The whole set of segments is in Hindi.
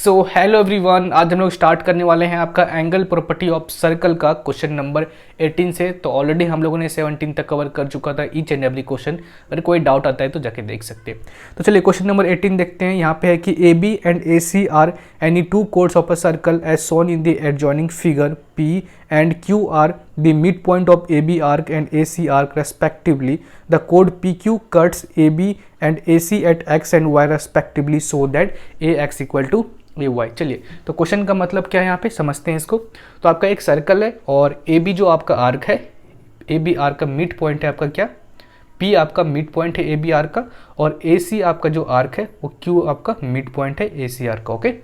सो हेलो एवरीवन, आज हम लोग स्टार्ट करने वाले हैं आपका एंगल प्रॉपर्टी ऑफ सर्कल का क्वेश्चन नंबर 18 से। तो ऑलरेडी हम लोगों ने 17 तक कवर कर चुका था ईच एंड एवरी क्वेश्चन। अगर कोई डाउट आता है तो जाके देख सकते हैं। तो चलिए क्वेश्चन नंबर 18 देखते हैं। यहाँ पे है कि A B and A C are any two chords of a circle as shown in the adjoining figure P and Q are the midpoint of AB arc and AC arc respectively. The chord PQ cuts AB and AC at X and Y respectively so that AX equal to AY। चलिए, तो क्वेश्चन का मतलब क्या है यहाँ पे समझते हैं इसको। तो आपका एक सर्कल है और AB जो आपका आर्क है, AB आर्क का मिड पॉइंट है आपका क्या, P आपका मिड पॉइंट है AB आर्क का, और AC आपका जो आर्क है वो Q आपका मिड पॉइंट है AC आर्क का। ओके,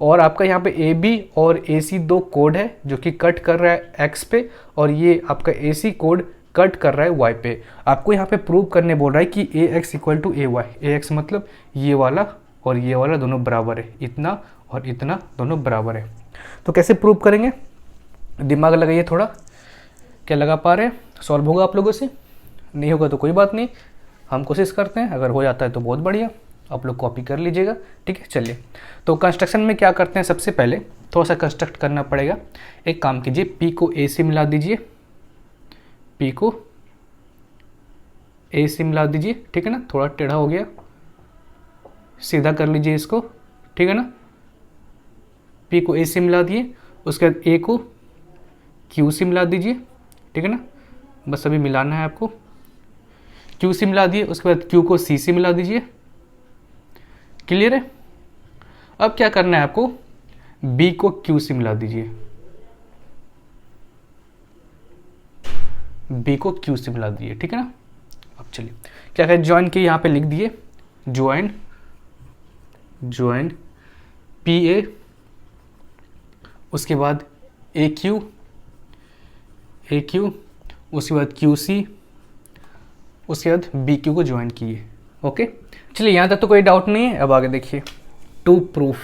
और आपका यहाँ पे ए बी और ए सी दो कोड है जो कि कट कर रहा है एक्स पे, और ये आपका ए सी कोड कट कर रहा है वाई पे। आपको यहाँ पे प्रूव करने बोल रहा है कि A X equal to A Y. A X मतलब ये वाला और ये वाला दोनों बराबर है, इतना और इतना दोनों बराबर है। तो कैसे प्रूव करेंगे, दिमाग लगाइए थोड़ा। क्या लगा पा रहे हैं? सॉल्व होगा आप लोगों से? नहीं होगा तो कोई बात नहीं, हम कोशिश करते हैं। अगर हो जाता है तो बहुत बढ़िया, आप लोग कॉपी कर लीजिएगा। ठीक है, चलिए। तो कंस्ट्रक्शन में क्या करते हैं, सबसे पहले थोड़ा सा कंस्ट्रक्ट करना पड़ेगा। एक काम कीजिए, पी को ए से मिला दीजिए, पी को ए से मिला दीजिए। ठीक है ना, थोड़ा टेढ़ा हो गया, सीधा कर लीजिए इसको। ठीक है ना, पी को ए से मिला दिए, उसके बाद ए को क्यू से मिला दीजिए। ठीक है ना, बस अभी मिलाना है आपको। क्यू से मिला दिए, उसके बाद क्यू को सी से मिला दीजिए। क्लियर है? अब क्या करना है आपको, B को Q से मिला दीजिए, B को Q से मिला दीजिए। ठीक है ना, अब चलिए क्या है, ज्वाइन के यहाँ पे लिख दिए, ज्वाइन PA, उसके बाद AQ, उसके बाद QC, उसके बाद BQ को ज्वाइन किए। ओके, चलिए यहाँ तक तो कोई डाउट नहीं है। अब आगे देखिए, टू प्रूफ।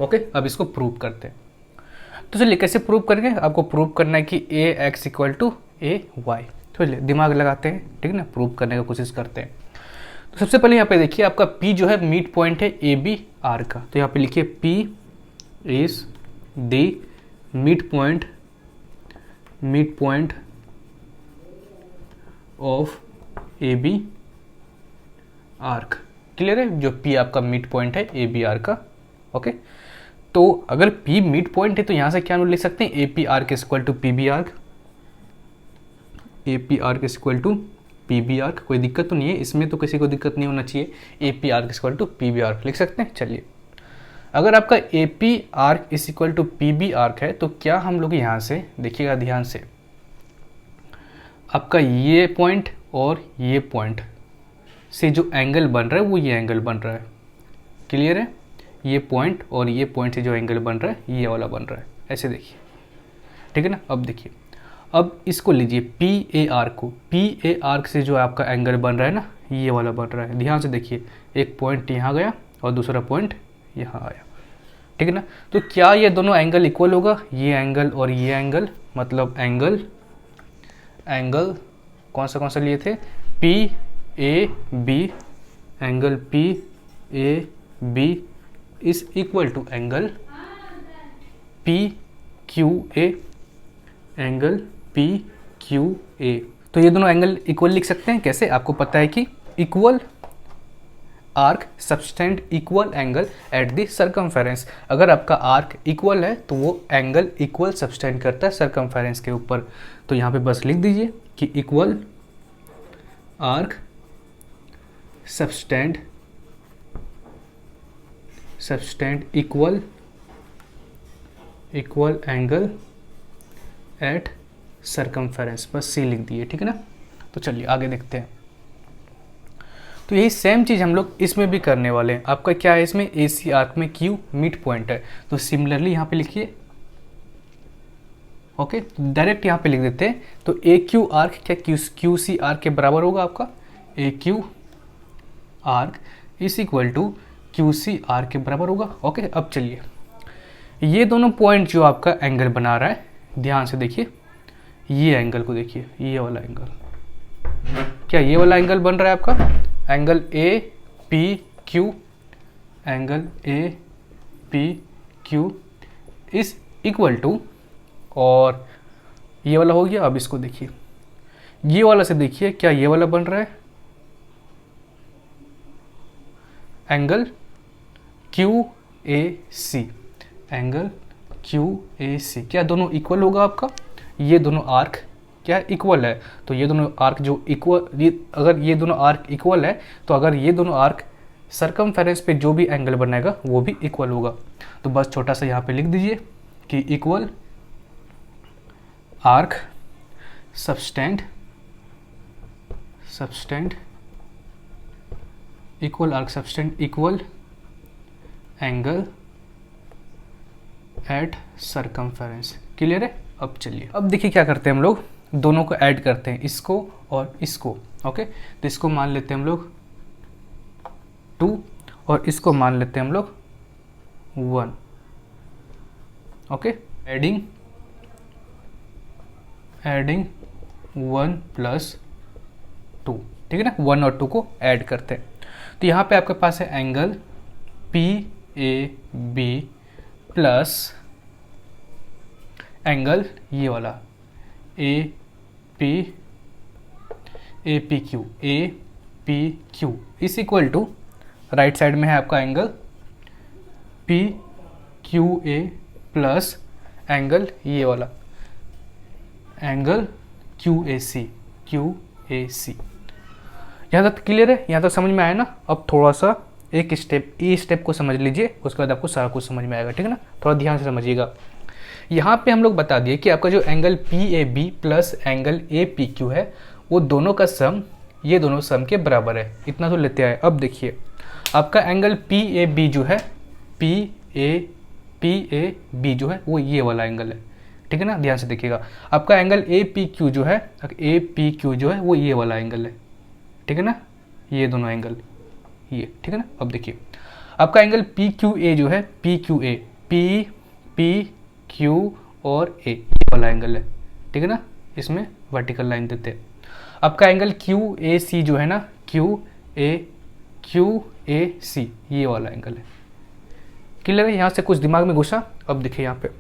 ओके, अब इसको प्रूव करते हैं। तो चलिए कैसे प्रूव करेंगे, आपको प्रूव करना है कि A X equal to A Y. तो चलिए दिमाग लगाते हैं, ठीक है ना, प्रूव करने का कोशिश करते हैं। तो सबसे पहले यहाँ पे देखिए, आपका P जो है मिड पॉइंट है ए बी आर का। तो यहाँ पे लिखिए P is the mid point of A B arc. Clear है? जो P आपका मिड पॉइंट है ए बी आर का। ओके, तो अगर P मिड पॉइंट है तो यहां से क्या लिख सकते हैं, A P arc is equal to P B arc, A P arc is equal to P B arc. कोई दिक्कत तो नहीं है इसमें, तो किसी को दिक्कत नहीं होना चाहिए। A P arc is equal to P B arc लिख सकते हैं। चलिए, अगर आपका A P arc is equal to P B arc है तो क्या हम लोग यहां से देखिएगा ध्यान से, आपका ये पॉइंट और ये पॉइंट से जो एंगल बन रहा है वो ये एंगल बन रहा है। क्लियर है? ये पॉइंट और ये पॉइंट से जो एंगल बन रहा है ये वाला बन रहा है। ऐसे देखिए, ठीक है ना। अब देखिए, अब इसको लीजिए पी ए आर्क को, पी ए आर्क से जो आपका एंगल बन रहा है ना, ये वाला बन रहा है। ध्यान से देखिए, एक पॉइंट यहाँ गया और दूसरा पॉइंट यहाँ आया। ठीक है ना, तो क्या ये दोनों एंगल इक्वल होगा, ये एंगल और ये एंगल, मतलब एंगल कौन सा लिए थे, P A B, angle P A B is equal to angle P Q A, angle P Q A. तो ये दोनों एंगल इक्वल लिख सकते हैं। कैसे? आपको पता है कि equal arc subtend equal angle at the circumference. अगर आपका आर्क इक्वल है तो वो एंगल इक्वल सबटेंड करता है सर्कमफेरेंस के ऊपर। तो यहाँ पे बस लिख दीजिए कि equal arc subtend equal angle at circumference, बस सी लिख दिए। ठीक है ना, तो चलिए आगे देखते हैं। तो यही सेम चीज़ हम लोग इसमें भी करने वाले हैं। आपका क्या है, इसमें ए सी आर्क में Q मिड पॉइंट है, तो सिमिलरली यहाँ पे लिखिए। ओके, डायरेक्ट यहाँ पे लिख देते हैं। तो ए क्यू आर्क क्या क्यू सी आर्क के बराबर होगा आपका, A Q arc is equal to Q C arc के बराबर होगा। ओके, अब चलिए, ये दोनों पॉइंट जो आपका एंगल बना रहा है, ध्यान से देखिए, ये एंगल को देखिए, ये वाला एंगल, क्या ये वाला एंगल बन रहा है आपका angle A P Q, angle A P Q is equal to, और ये वाला हो गया। अब इसको देखिए, ये वाला से देखिए क्या ये वाला बन रहा है, angle Q A C, angle Q A C. क्या दोनों इक्वल होगा आपका? ये दोनों आर्क क्या इक्वल है, तो ये दोनों आर्क जो इक्वल, अगर ये दोनों आर्क इक्वल है तो अगर ये दोनों आर्क सरकमफेरेंस पे जो भी एंगल बनाएगा वो भी इक्वल होगा। तो बस छोटा सा यहाँ पे लिख दीजिए कि equal arc subtend equal arc subtend equal angle at circumference. Clear है? अब चलिए, अब देखिए क्या करते हैं हम लोग, दोनों को ऐड करते हैं, इसको और इसको। ओके, तो इसको मान लेते हैं हम लोग 2 और इसको मान लेते हैं हम लोग 1। ओके, एडिंग 1 प्लस 2, ठीक है ना, 1 और 2 को ऐड करते हैं। तो यहाँ पे आपके पास है angle P A B plus angle ये वाला A P Q is equal to, right side में है आपका angle P Q A plus angle ये वाला एंगल क्यू ए सी। यहाँ तक क्लियर है? यहाँ तक समझ में आया ना? अब थोड़ा सा एक स्टेप, ई स्टेप को समझ लीजिए, उसके बाद आपको सारा कुछ समझ में आएगा, ठीक है ना? थोड़ा ध्यान से समझिएगा। यहाँ पे हम लोग बता दिए कि आपका जो angle P A B plus angle A P Q है वो दोनों का सम ये दोनों सम के बराबर है, इतना तो लेते आए। अब देखिए आपका एंगल पी ए बी जो है, पी ए बी जो है वो ये वाला एंगल है, ठीक है ना? ध्यान से देखिएगा। आपका एंगल ए पी क्यू जो है वो ये वाला एंगल है, ठीक है ना? ये दोनों एंगल ये, ठीक है ना? अब देखिए आपका एंगल पी क्यू ए जो है, पी क्यू और ए ये वाला एंगल है, ठीक है ना? इसमें वर्टिकल लाइन देते हैं। आपका एंगल क्यू ए सी जो है ना, क्यू ए सी ये वाला एंगल है। क्लियर है? यहाँ से कुछ दिमाग में घुसा? अब देखिए यहाँ पे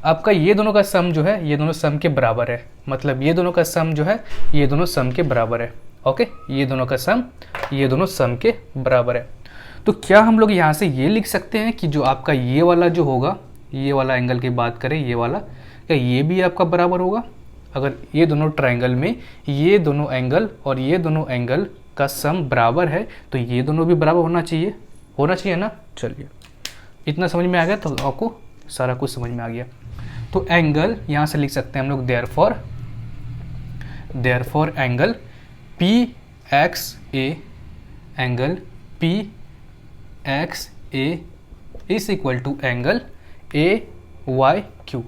आपका ये दोनों का सम जो है ये दोनों सम के बराबर है, मतलब ये दोनों का सम जो है ये दोनों सम के बराबर है। ओके, ये दोनों का सम ये दोनों सम के बराबर है। तो क्या हम लोग यहाँ से ये लिख सकते हैं कि जो आपका ये वाला जो होगा, ये वाला एंगल की बात करें, ये वाला, क्या ये भी आपका बराबर होगा? अगर ये दोनों ट्रायंगल में ये दोनों एंगल और ये दोनों एंगल का सम बराबर है तो ये दोनों भी बराबर होना चाहिए ना? चलिए, इतना समझ में आ गया तो आपको सारा कुछ समझ में आ गया। तो एंगल यहाँ से लिख सकते हैं हम लोग therefore angle P X A is equal to angle A Y Q.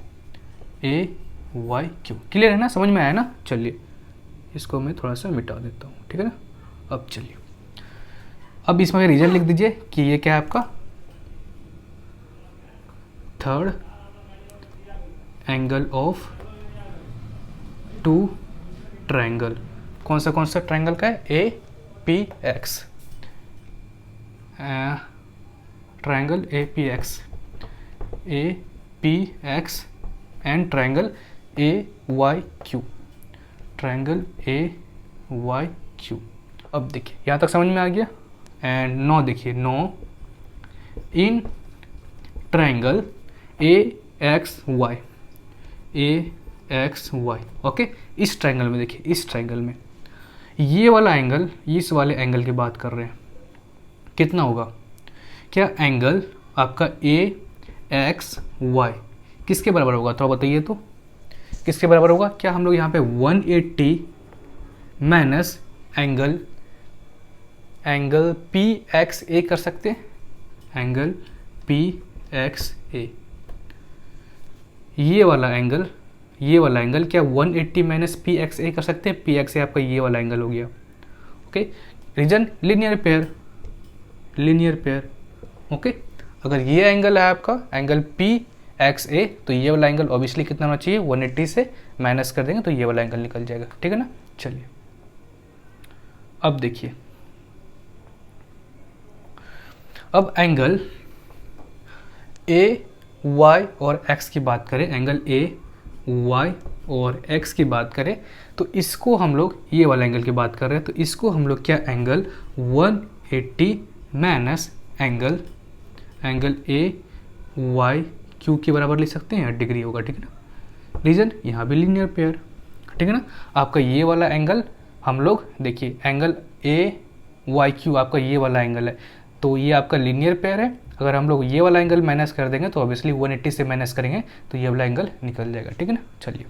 Clear है ना? समझ में आया ना? चलिए इसको मैं थोड़ा सा मिटा देता हूँ, ठीक है ना? अब चलिए, अब इसमें रीजन लिख दीजिए कि ये क्या है आपका third angle of two triangle. कौन सा ट्रायंगल का है? A P X, triangle A P X and triangle A Y Q, अब देखिए यहाँ तक समझ में आ गया। एंड नो देखिए, now in triangle A X Y, okay, इस ट्रायंगल में देखिए, इस ट्रायंगल में ये वाला एंगल, इस वाले एंगल की बात कर रहे हैं, कितना होगा? क्या एंगल आपका ए एक्स वाई किसके बराबर होगा? थोड़ा बताइए तो, किसके बराबर होगा? क्या हम लोग यहाँ पे 180 माइनस एंगल पी एक्स ए कर सकते हैं? एंगल पी एक्स ए, ये वाला एंगल क्या 180 माइनस पी एक्स ए कर सकते हैं? पी एक्स ए आपका ये वाला एंगल हो गया। Okay, reason linear pair. Okay, अगर ये एंगल है आपका एंगल पी एक्स ए तो ये वाला एंगल ऑब्वियसली कितना होना चाहिए? 180 से माइनस कर देंगे तो ये वाला एंगल निकल जाएगा, ठीक है ना? चलिए अब देखिए, अब एंगल ए वाई और एक्स की बात करें, एंगल ए वाई और एक्स की बात करें तो इसको हम लोग, ये वाला एंगल की बात कर रहे हैं, तो इसको हम लोग क्या angle 180 minus angle A Y Q के बराबर लिख सकते हैं, डिग्री होगा, ठीक है ना। रीजन यहाँ भी लीनियर पेयर, ठीक है ना। आपका ये वाला एंगल हम लोग देखिए, एंगल ए वाई क्यू आपका ये वाला एंगल है, तो ये आपका लीनियर पेयर है। अगर हम लोग ये वाला एंगल माइनस कर देंगे तो ऑब्वियसली 180 से माइनस करेंगे तो ये वाला एंगल निकल जाएगा, ठीक है ना। चलिए,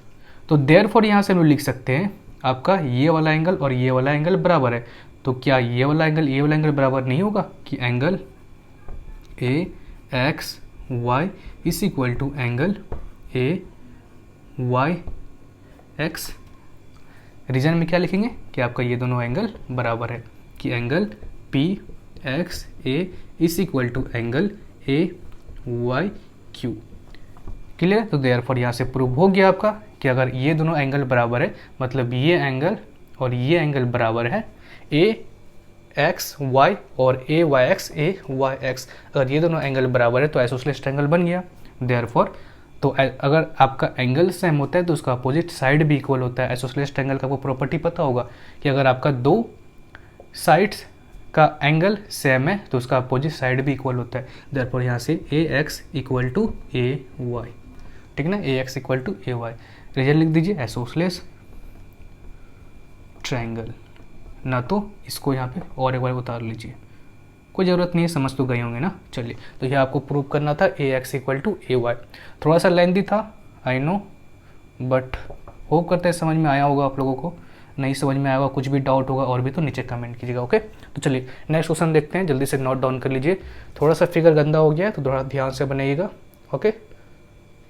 तो देयरफॉर यहाँ से हम लोग लिख सकते हैं आपका ये वाला एंगल और ये वाला एंगल बराबर है, तो क्या ये वाला एंगल बराबर नहीं होगा कि angle A X Y is equal to angle A Y X. Reason में क्या लिखेंगे कि आपका ये दोनों एंगल बराबर है, कि angle P X A is equal to angle A Y Q. Clear. तो देयरफॉर यहाँ से प्रूव हो गया आपका कि अगर ये दोनों एंगल बराबर है, मतलब ये एंगल और ये एंगल बराबर है, ए एक्स वाई और ए वाई एक्स, अगर ये दोनों एंगल बराबर है तो आइसोसेलेस ट्रायंगल बन गया। देयरफॉर तो अगर आपका एंगल सेम होता है तो उसका अपोजिट साइड भी इक्वल होता है। आइसोसेलेस ट्रायंगल का आपको प्रॉपर्टी पता होगा कि अगर आपका दो साइड्स का एंगल सेम है तो उसका अपोजिट साइड भी इक्वल होता है। देयरफॉर यहाँ से A X equal to A Y, ठीक है ना, A X equal to A Y. Reason लिख दीजिए आइसोसेलेस ट्रायंगल, ना तो इसको यहाँ पे और एक बार उतार लीजिए, कोई ज़रूरत नहीं है, समझ तो गए होंगे ना। चलिए, तो ये आपको प्रूव करना था A X equal to A Y. थोड़ा सा लेंथी था आई नो, बट होप करते हैं समझ में आया होगा आप लोगों को। नहीं समझ में आया होगा, कुछ भी डाउट होगा और भी तो नीचे कमेंट कीजिएगा, ओके। तो चलिए नेक्स्ट क्वेश्चन देखते हैं, जल्दी से नोट डाउन कर लीजिए। थोड़ा सा फिगर गंदा हो गया है तो थोड़ा ध्यान से बनाइएगा, ओके।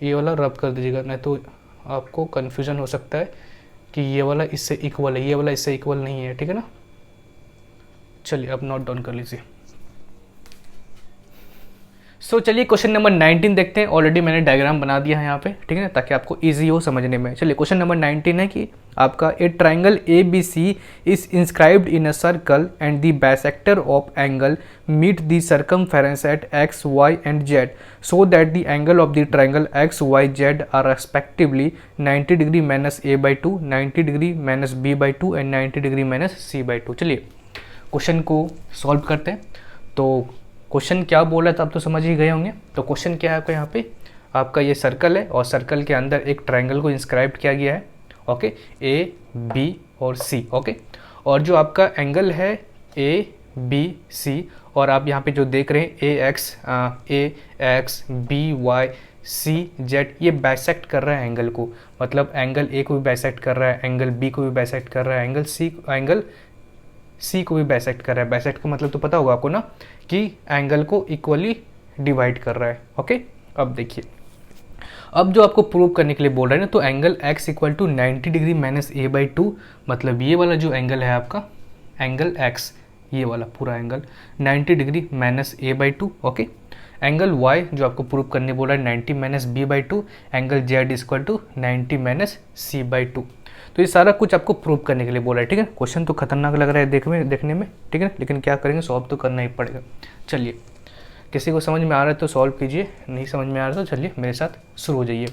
ये वाला रब कर दीजिएगा, नहीं तो आपको कन्फ्यूजन हो सकता है कि ये वाला इससे इक्वल है, ये वाला इससे इक्वल नहीं है, ठीक है ना। चलिए अब नोट डाउन कर लीजिए। सो चलिए क्वेश्चन नंबर 19 देखते हैं। ऑलरेडी मैंने डायग्राम बना दिया है यहाँ पे, ठीक है ना, ताकि आपको इजी हो समझने में। चलिए क्वेश्चन नंबर 19 है कि आपका a triangle A B C is inscribed in a circle and the bisector of angle meet the circumference at X Y and Z so that the angle of the triangle X Y Z are respectively 90 degree minus A by two, 90 degree minus B by two and 90 degree minus C by two. चलिए क्वेश्चन को सॉल्व करते हैं। तो क्वेश्चन क्या बोल रहा था आप तो समझ ही गए होंगे। तो क्वेश्चन क्या है आपका, यहाँ पे आपका ये सर्कल है और सर्कल के अंदर एक ट्रायंगल को इंस्क्राइब किया गया है, ओके, ए बी और सी, ओके। और जो आपका एंगल है ए बी सी, और आप यहाँ पे जो देख रहे हैं A X B Y C Z, ये बाइसेक्ट कर रहा है एंगल को, मतलब एंगल ए को भी बाइसेक्ट कर रहा है, एंगल बी को भी बाइसेक्ट कर रहा है, एंगल सी को भी बाइसेक्ट कर रहा है। बाइसेक्ट का मतलब तो पता होगा आपको ना, कि एंगल को इक्वली डिवाइड कर रहा है, ओके। अब देखिए, अब जो आपको प्रूव करने के लिए बोल रहे हैं ना, तो angle x equal to 90 degree minus A by two, मतलब ये वाला जो एंगल है आपका एंगल x, ये वाला पूरा angle 90 degree minus A by two, okay. Angle y जो आपको प्रूव करने बोल रहा है 90 minus B by two, angle z equal to 90 minus C by two. तो ये सारा कुछ आपको प्रूव करने के लिए बोला है, ठीक है। क्वेश्चन तो खतरनाक लग रहा है देखने में, ठीक है, लेकिन क्या करेंगे, सॉल्व तो करना ही पड़ेगा। चलिए, किसी को समझ में आ रहा है तो सॉल्व कीजिए, नहीं समझ में आ रहा तो चलिए मेरे साथ शुरू हो जाइए।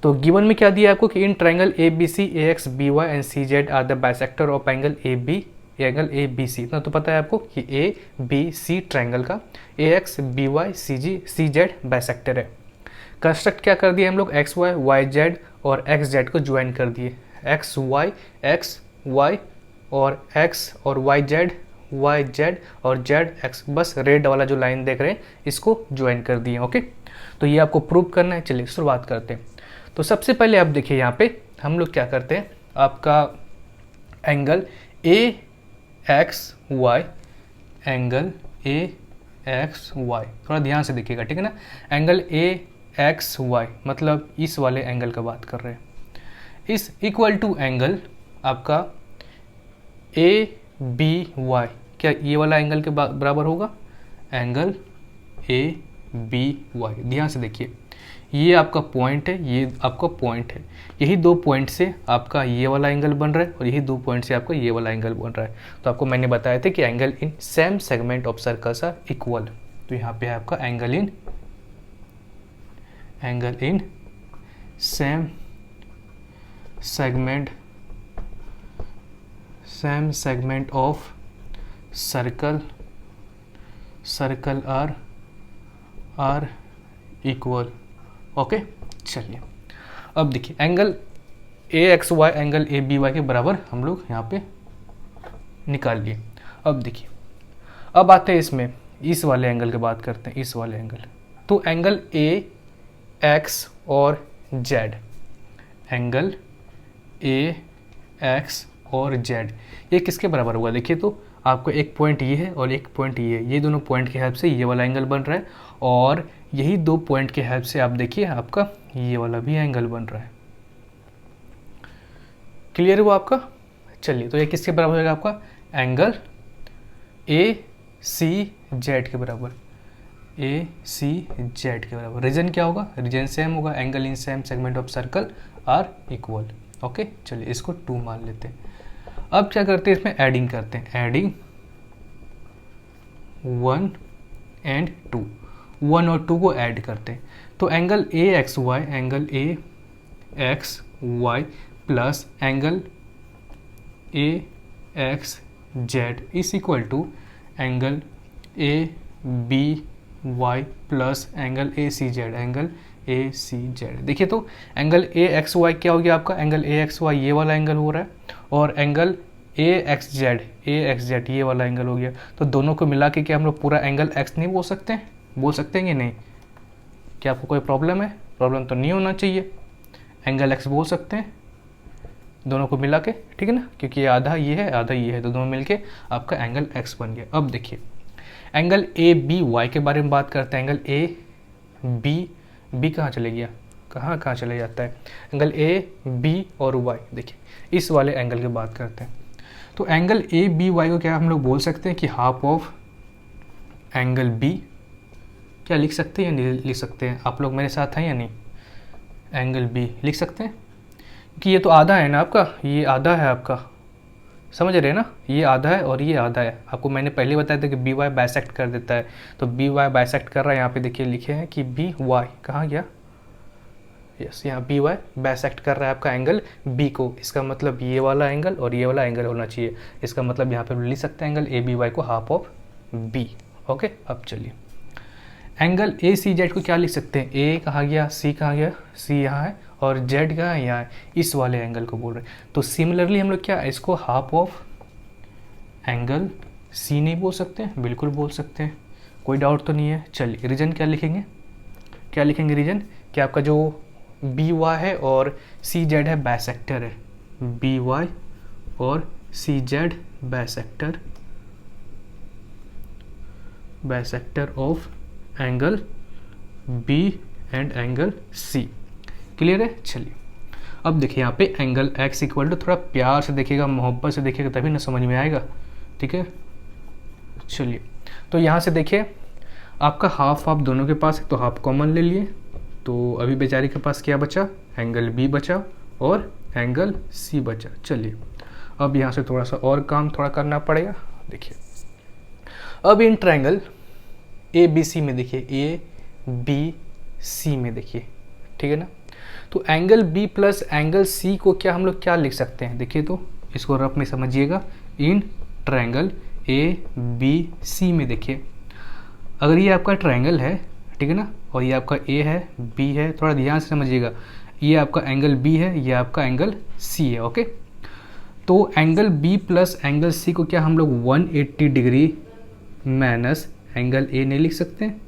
तो गिवन में क्या दिया है आपको कि in triangle A B C A X B Y and C Z are the bisector of angle A B C. इतना तो पता है आपको कि ए बी सी ट्राइंगल का A X B Y C Z bisector है। कंस्ट्रक्ट क्या कर दिया हम लोग, एक्स वाई जेड और एक्स जेड को ज्वाइन कर दिए, एक्स वाई और एक्स और वाई जेड और जेड एक्स, बस रेड वाला जो लाइन देख रहे हैं इसको ज्वाइन कर दिए, ओके। तो ये आपको प्रूव करना है। चलिए शुरुआत करते हैं। तो सबसे पहले आप देखिए यहाँ पे हम लोग क्या करते हैं, आपका angle A X Y, angle A X Y, थोड़ा ध्यान से देखिएगा, ठीक है ना। एंगल ए एक्स वाई मतलब इस वाले एंगल का बात कर रहे हैं, इस इक्वल टू एंगल आपका ए बी वाई, क्या ये वाला एंगल के बराबर होगा, एंगल ए बी वाई। ध्यान से देखिए, ये आपका पॉइंट है, ये आपका पॉइंट है, यही दो पॉइंट से आपका ये वाला एंगल बन रहा है और यही दो पॉइंट से आपका ये वाला एंगल बन रहा है। तो आपको मैंने बताया था कि angle in same segment of circles are equal, तो यहाँ पे है आपका angle in same segment of circle are equal. Okay, चलिए अब देखिए एंगल AXY एंगल ABY के बराबर हम लोग यहाँ पे निकाल लिए। अब देखिए, अब आते हैं इसमें इस वाले एंगल की बात करते हैं, इस वाले एंगल। तो एंगल AX और Z, एंगल AX और Z ये किसके बराबर होगा? देखिए तो आपको एक पॉइंट ये है और एक पॉइंट ये है, ये दोनों पॉइंट की हेल्प से ये वाला एंगल बन रहा है, और यही दो पॉइंट के हेल्प से आप देखिए आपका ये वाला भी एंगल बन रहा है। क्लियर हुआ आपका? चलिए, तो ये किसके बराबर होगा आपका? एंगल ACZ के बराबर, ACZ के बराबर। रीजन क्या होगा? रीजन सेम होगा, angle in same segment of circle are equal. Okay, चलिए इसको 2 मान लेते हैं। अब क्या करते हैं, इसमें एडिंग करते हैं, एडिंग 1 एंड 2, 1 और 2 को ऐड करते हैं। तो angle AXY plus angle AXZ is equal to angle ABY plus angle ACZ, देखिए तो एंगल AXY क्या हो गया आपका? एंगल AXY ये वाला एंगल हो रहा है, और एंगल AXZ ये वाला एंगल हो गया। तो दोनों को मिला के क्या हम लोग पूरा एंगल X नहीं बोल सकते हैं? बोल सकते हैं कि नहीं? क्या आपको कोई प्रॉब्लम है? प्रॉब्लम तो नहीं होना चाहिए, एंगल X बोल सकते हैं दोनों को मिला के, ठीक है ना, क्योंकि ये आधा ये है आधा ये है, तो दोनों मिलके आपका एंगल X बन गया। अब देखिए एंगल ABY के बारे में बात करते हैं। एंगल AB कहाँ चले गया? कहाँ चले जाता है? एंगल AB और Y, देखिए इस वाले एंगल की बात करते हैं। तो एंगल ABY को क्या हम लोग बोल सकते हैं कि हाफ ऑफ एंगल B, क्या लिख सकते हैं या नहीं लिख सकते हैं? आप लोग मेरे साथ हैं या नहीं? एंगल B लिख सकते हैं कि ये तो आधा है ना आपका, ये आधा है आपका, समझ रहे हैं ना, ये आधा है और ये आधा है। आपको मैंने पहले बताया था कि BY बाइसेक्ट कर देता है, तो BY बाइसेक्ट कर रहा है। यहाँ पे देखिए लिखे हैं कि BY कहाँ गया? यस, यहाँ BY बाइसेक्ट कर रहा है आपका एंगल B को। इसका मतलब ये वाला एंगल और ये वाला एंगल होना चाहिए। इसका मतलब यहाँ पे लिख सकते हैं एंगल ABY को हाफ ऑफ B। ओके, अब चलिए एंगल ACZ को क्या लिख सकते हैं? A कहाँ गया? C कहाँ गया? C यहाँ है, और Z कहाँ है? यहाँ है। इस वाले एंगल को बोल रहे हैं। तो सिमिलरली हम लोग क्या इसको हाफ ऑफ एंगल C नहीं बोल सकते हैं? बिल्कुल बोल सकते हैं, कोई डाउट तो नहीं है। चलिए रीजन क्या लिखेंगे? क्या लिखेंगे रीजन? कि आपका जो BY है और CZ है बाइसेक्टर है, BY और CZ bisector of angle B and angle C। Clear है? चलिए अब देखिए यहाँ पे एंगल X इक्वल टू, थोड़ा प्यार से देखिएगा, मोहब्बत से देखिएगा, तभी ना समझ में आएगा, ठीक है। चलिए तो यहाँ से देखिए आपका हाफ दोनों के पास है, तो हाफ कॉमन ले लिए, तो अभी बेचारी के पास क्या बचा? एंगल B बचा और एंगल C बचा। चलिए अब यहाँ से थोड़ा सा और काम थोड़ा करना पड़ेगा। देखिए अब इन ट्रायंगल ABC में देखिए, ABC में देखिए, ठीक है ना। तो angle B plus angle C को क्या हम लोग क्या लिख सकते हैं? देखिए तो इसको रफ में समझिएगा। इन ट्रायंगल ABC में देखिए, अगर ये आपका ट्रायंगल है, ठीक है ना, और ये आपका A है, B है, थोड़ा ध्यान से समझिएगा, ये आपका एंगल B है, ये आपका एंगल C है। ओके, तो angle B plus angle C को क्या हम लोग 180 डिग्री माइनस एंगल A नहीं लिख सकते हैं?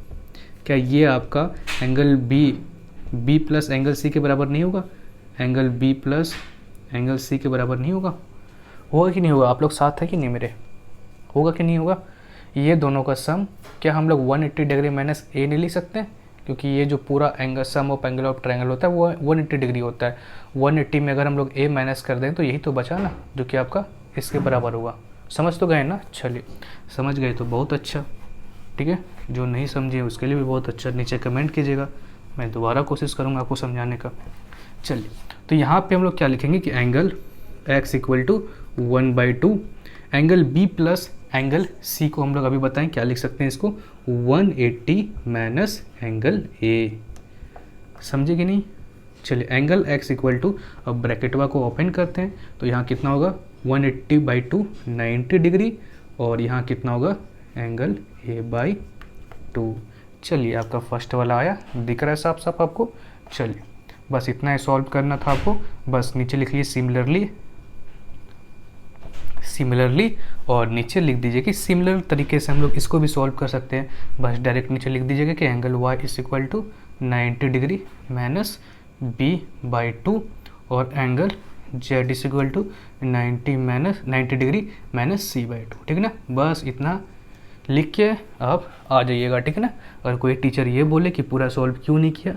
क्या ये आपका angle B plus angle C के बराबर नहीं होगा? Angle B plus angle C के बराबर नहीं होगा? होगा कि नहीं होगा? आप लोग साथ है कि नहीं मेरे? होगा कि नहीं होगा? ये दोनों का सम क्या हम लोग 180 डिग्री माइनस A नहीं लिख सकते हैं? क्योंकि ये जो पूरा angle sum of angle of triangle होता है वो 180 डिग्री होता है। 180 में अगर हम लोग A माइनस कर दें तो यही तो बचा ना, जो कि आपका इसके बराबर होगा। समझ तो गए ना? चलिए समझ गए तो बहुत अच्छा, ठीक है। जो नहीं समझे उसके लिए भी बहुत अच्छा, नीचे कमेंट कीजिएगा, मैं दोबारा कोशिश करूँगा आपको समझाने का। चलिए तो यहाँ पे हम लोग क्या लिखेंगे कि angle X equal to 1/2 angle B plus angle C को हम लोग अभी बताएं क्या लिख सकते हैं इसको, 180 माइनस एंगल ए, समझे कि नहीं। चलिए एंगल एक्स इक्वल टू, अब ब्रैकेटवा को ओपन करते हैं तो यहाँ कितना होगा 180/2 90 डिग्री, और यहाँ कितना होगा एंगल a/2। चलिए आपका फर्स्ट वाला आया, दिख रहा है साफ साफ आपको। चलिए बस इतना ही सॉल्व करना था आपको, बस नीचे लिख लीजिए सिमिलरली और नीचे लिख दीजिए कि सिमिलर तरीके से हम लोग इसको भी सॉल्व कर सकते हैं। बस डायरेक्ट नीचे लिख दीजिएगा कि angle y is equal to 90 degree minus b/2 और angle z is equal to 90 degree minus c/2, ठीक है ना। बस इतना लिख के आप आ जाइएगा, ठीक है ना। अगर कोई टीचर ये बोले कि पूरा सॉल्व क्यों नहीं किया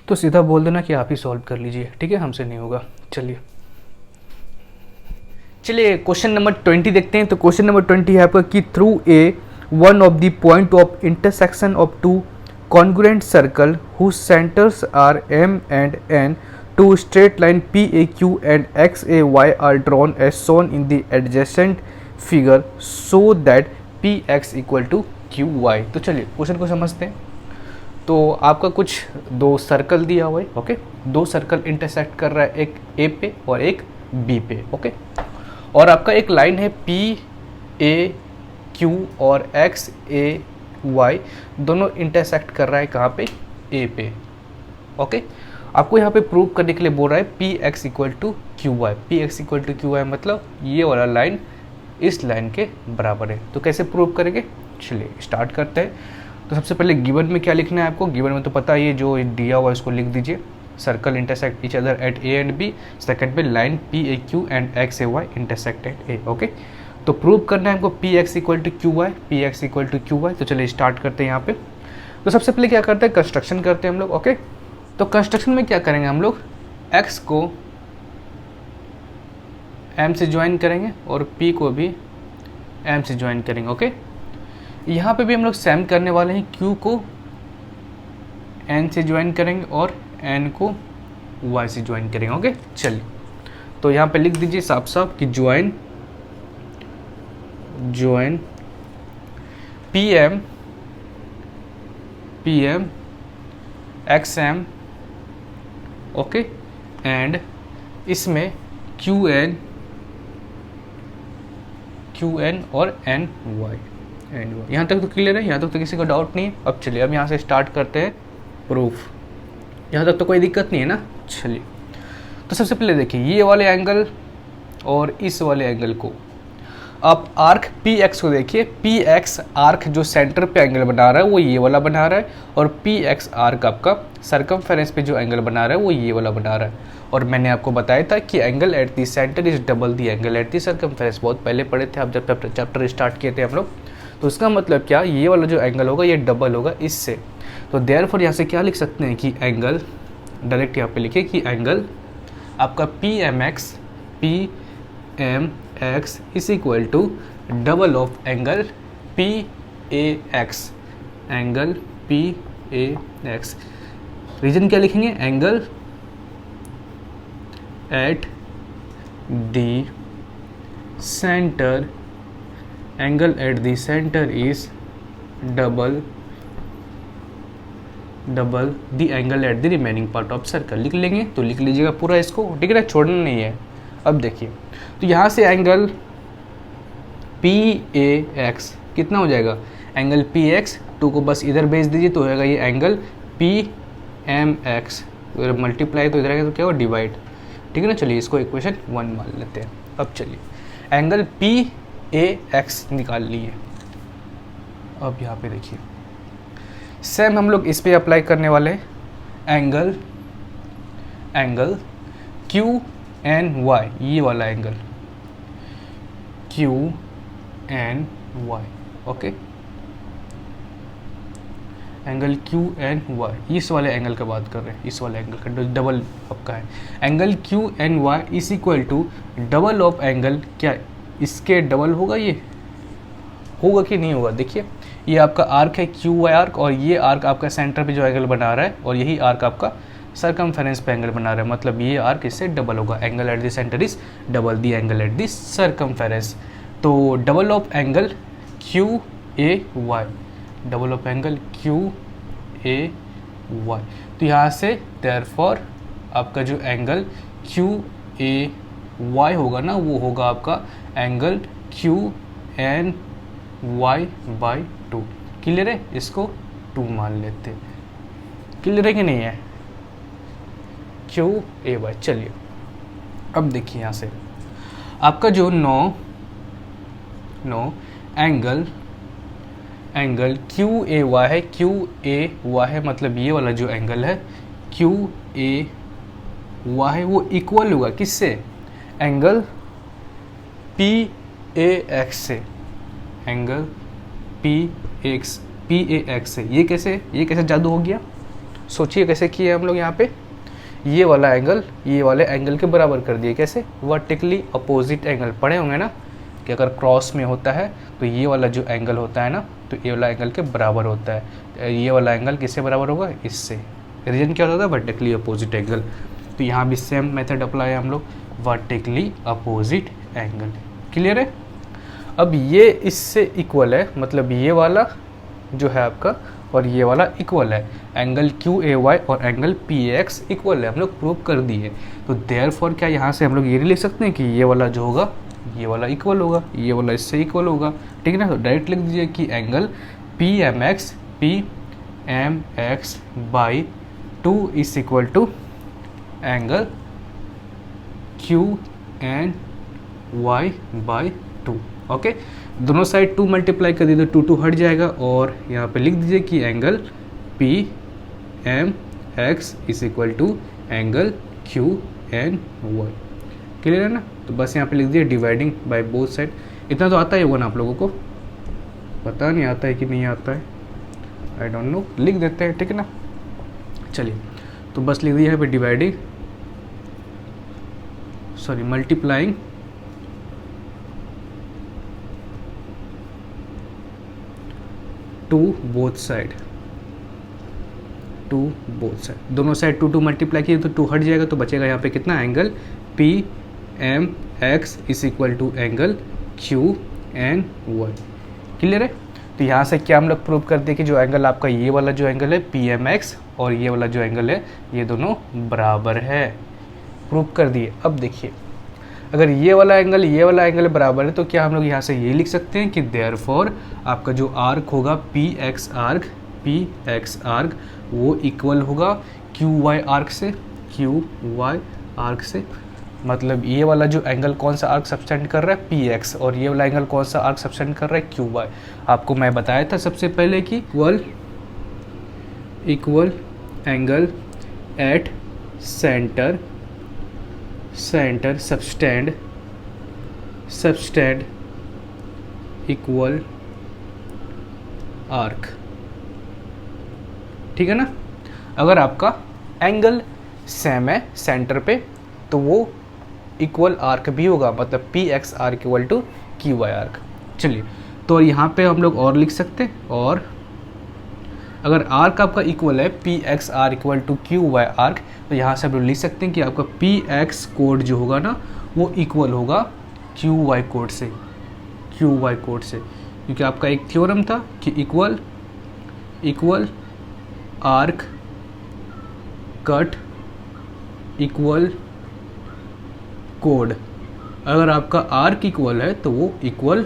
तो सीधा बोल देना कि आप ही सॉल्व कर लीजिए, ठीक है, हमसे नहीं होगा। चलिए क्वेश्चन नंबर 20 देखते हैं। तो क्वेश्चन नंबर 20 है आपका कि through a one of the point of intersection of two congruent circle whose centers are M and N, two straight line PAQ and XAY are drawn as shown in the adjacent figure so that PX equal to QY। तो चलिए क्वेश्चन को समझते हैं। तो आपका कुछ दो सर्कल दिया हुआ है, ओके, दो सर्कल इंटरसेक्ट कर रहा है, एक ए पे और एक बी पे, ओके, और आपका एक लाइन है PAQ और XAY दोनों इंटरसेक्ट कर रहा है कहाँ पे, ए पे, ओके। आपको यहाँ पे प्रूव करने के लिए बोल रहा है PX equal to QY। PX equal to QY मतलब ये वाला लाइन इस लाइन के बराबर है। तो कैसे प्रूव करेंगे, चलिए स्टार्ट करते हैं। तो सबसे पहले गिवन में क्या लिखना है आपको, गिवन में तो पता है ये जो दिया हुआ है इसको लिख दीजिए, circle intersect each other at A and B. Second पे line PAQ and XAY intersect at A, okay. तो प्रूव करना है हमको PX equal to QY, PX equal to QY। तो चलिए स्टार्ट करते हैं यहाँ पे। तो सबसे पहले क्या करते हैं, कंस्ट्रक्शन करते हैं हम लोग, ओके। तो कंस्ट्रक्शन में क्या करेंगे हम लोग, X को M से ज्वाइन करेंगे और P को भी M से ज्वाइन करेंगे, ओके। यहाँ पे भी हम लोग सेम करने वाले हैं, Q को N से ज्वाइन करेंगे और N को Y से ज्वाइन करेंगे, ओके। चलिए तो यहाँ पे लिख दीजिए साफ साफ कि join PM XM, okay, and इसमें QN और NY। यहाँ तक तो क्लियर है, यहाँ तक तो किसी को डाउट नहीं है। अब चलिए अब यहाँ से स्टार्ट करते हैं प्रूफ। यहाँ तक तो कोई दिक्कत नहीं है ना। चलिए तो सबसे पहले देखिए ये वाले एंगल और इस वाले एंगल को, आप आर्क PX को देखिए, PX आर्क जो सेंटर पे एंगल बना रहा है वो ये वाला बना रहा है, और PX आर्क आपका सर्कमफेरेंस पे जो एंगल बना रहा है वो ये वाला बना रहा है। और मैंने आपको बताया था कि angle at the centre is double the angle at the circumference, बहुत पहले पढ़े थे आप जब चैप्टर स्टार्ट किए थे हम लोग। तो इसका मतलब क्या, ये वाला जो एंगल होगा ये डबल होगा इससे। तो देयरफॉर यहाँ से क्या लिख सकते हैं कि एंगल, डायरेक्ट यहाँ पे लिखिए कि एंगल आपका PMX is equal to double of angle PAX, angle PAX। Reason क्या लिखेंगे, angle at the centre, angle at the centre is double the angle at the remaining part of circle. लिख लेंगे तो लिख लीजिएगा पूरा इसको, ठीक है ना, छोड़ना नहीं है। अब देखिए तो यहाँ से एंगल PAX कितना हो जाएगा, एंगल PX 2 को बस इधर भेज दीजिए तो हो जाएगा ये एंगल PMX, अगर मल्टीप्लाई तो इधर आएगा तो क्या होगा, डिवाइड, ठीक है ना। चलिए इसको इक्वेशन 1 मान लेते हैं। अब चलिए एंगल PAX निकाल लिए। अब यहाँ पे देखिए सेम हम लोग इस पे अप्लाई करने वाले हैं, एंगल QNY, ये वाला angle QNY, okay, angle QNY, इस वाले एंगल का बात कर रहे हैं, इस वाले एंगल का डबल आपका है। Angle QNY is equal to double of angle, क्या इसके डबल होगा, ये होगा कि नहीं होगा। देखिए ये आपका आर्क है QY आर्क, और ये आर्क आपका सेंटर पे जो एंगल बना रहा है, और यही आर्क आपका सर्कमफेरेंस पे एंगल बना रहा है, मतलब ये आर्क इससे डबल होगा। Angle at the centre is double the angle at the circumference. तो double of angle Q A Y, double of angle Q A Y, तो यहाँ से देयरफॉर आपका जो एंगल क्यू ए वाई होगा ना, वो होगा आपका angle Q N Y by 2। Clear है? इसको 2 मान लेते हैं। क्लियर है कि नहीं है? Q A Y. चलिए अब देखिए यहाँ से आपका जो now angle Q A Y है, क्यू ए वाई है, मतलब ये वाला जो एंगल है क्यू ए वाई है, वो इक्वल होगा किससे? एंगल पी ए एक्स से, एंगल पी ए एक्स से। ये कैसे जादू हो गया? सोचिए कैसे किए हम लोग। यहाँ पे ये वाला एंगल ये वाले एंगल के बराबर कर दिए। कैसे? Vertically opposite angle. पढ़े होंगे ना कि अगर क्रॉस में होता है तो ये वाला जो एंगल होता है ना, तो ये वाला एंगल के बराबर होता है। ये वाला एंगल किससे बराबर होगा? इससे। रीजन क्या होता है? Vertically opposite angle. तो यहाँ भी सेम मेथड अप्लाई है हम लोग, वर्टिकली अपोजिट एंगल। क्लियर है? अब ये इससे इक्वल है, मतलब ये वाला जो है आपका और ये वाला इक्वल है। एंगल क्यू ए वाई और एंगल पी ए एक्स इक्वल है, हम लोग प्रूव कर दिए। तो देयरफॉर क्या यहाँ से हम लोग ये लिख सकते हैं कि ये वाला जो होगा ये वाला इक्वल होगा, ये वाला इससे इक्वल होगा। ठीक है ना? तो डायरेक्ट लिख दीजिए कि angle P M X by 2 is equal to angle Q N Y by 2। Okay, दोनों साइड 2 मल्टीप्लाई कर दीजिए तो 2 हट जाएगा और यहाँ पे लिख दीजिए कि angle P M X is equal to angle Q N Y. Clear है ना? तो बस यहाँ पे लिख दिए डिवाइडिंग बाय बोथ साइड। इतना तो आता ही होगा ना आप लोगों को? पता नहीं आता है कि नहीं आता है, आई डोंट नो, लिख देते हैं। ठीक है ना? चलिए तो बस लिख दिया यहाँ पे dividing multiplying to both side, दोनों साइड 2 मल्टीप्लाई किए तो 2 हट जाएगा, तो बचेगा यहाँ पे कितना? Angle P M X is equal to angle Q N Y. Clear है? तो यहाँ से क्या हम लोग प्रूव कर दें कि जो एंगल आपका ये वाला जो एंगल है पी एम एक्स और ये वाला जो एंगल है ये दोनों बराबर है। प्रूव कर दिए। अब देखिए अगर ये वाला एंगल बराबर है तो क्या हम लोग यहाँ से ये लिख सकते हैं कि देयरफॉर आपका जो आर्क होगा पी एक्स आर्क वो इक्वल होगा क्यू वाई आर्क से। मतलब ये वाला जो एंगल कौन सा आर्क सब्सटेंड कर रहा है? पी एक्स, और ये वाला एंगल कौन सा आर्क सब्सटेंड कर रहा है? Q Y. आपको मैं बताया था सबसे पहले कि equal angle at centre subtend equal arc. ठीक है ना? अगर आपका एंगल सेम है सेंटर पे तो वो इक्वल आर्क भी होगा, मतलब P X arc equal to Q Y arc. चलिए तो यहाँ पे हम लोग और लिख सकते हैं, और अगर आर्क आपका इक्वल है P X arc equal to Q Y arc, तो यहाँ से हम लोग लिख सकते हैं कि आपका पी एक्स कोड जो होगा ना वो इक्वल होगा क्यू वाई कोड से, क्योंकि आपका एक थ्योरम था कि equal arc cut equal code. अगर आपका आर्क इक्वल है तो वो इक्वल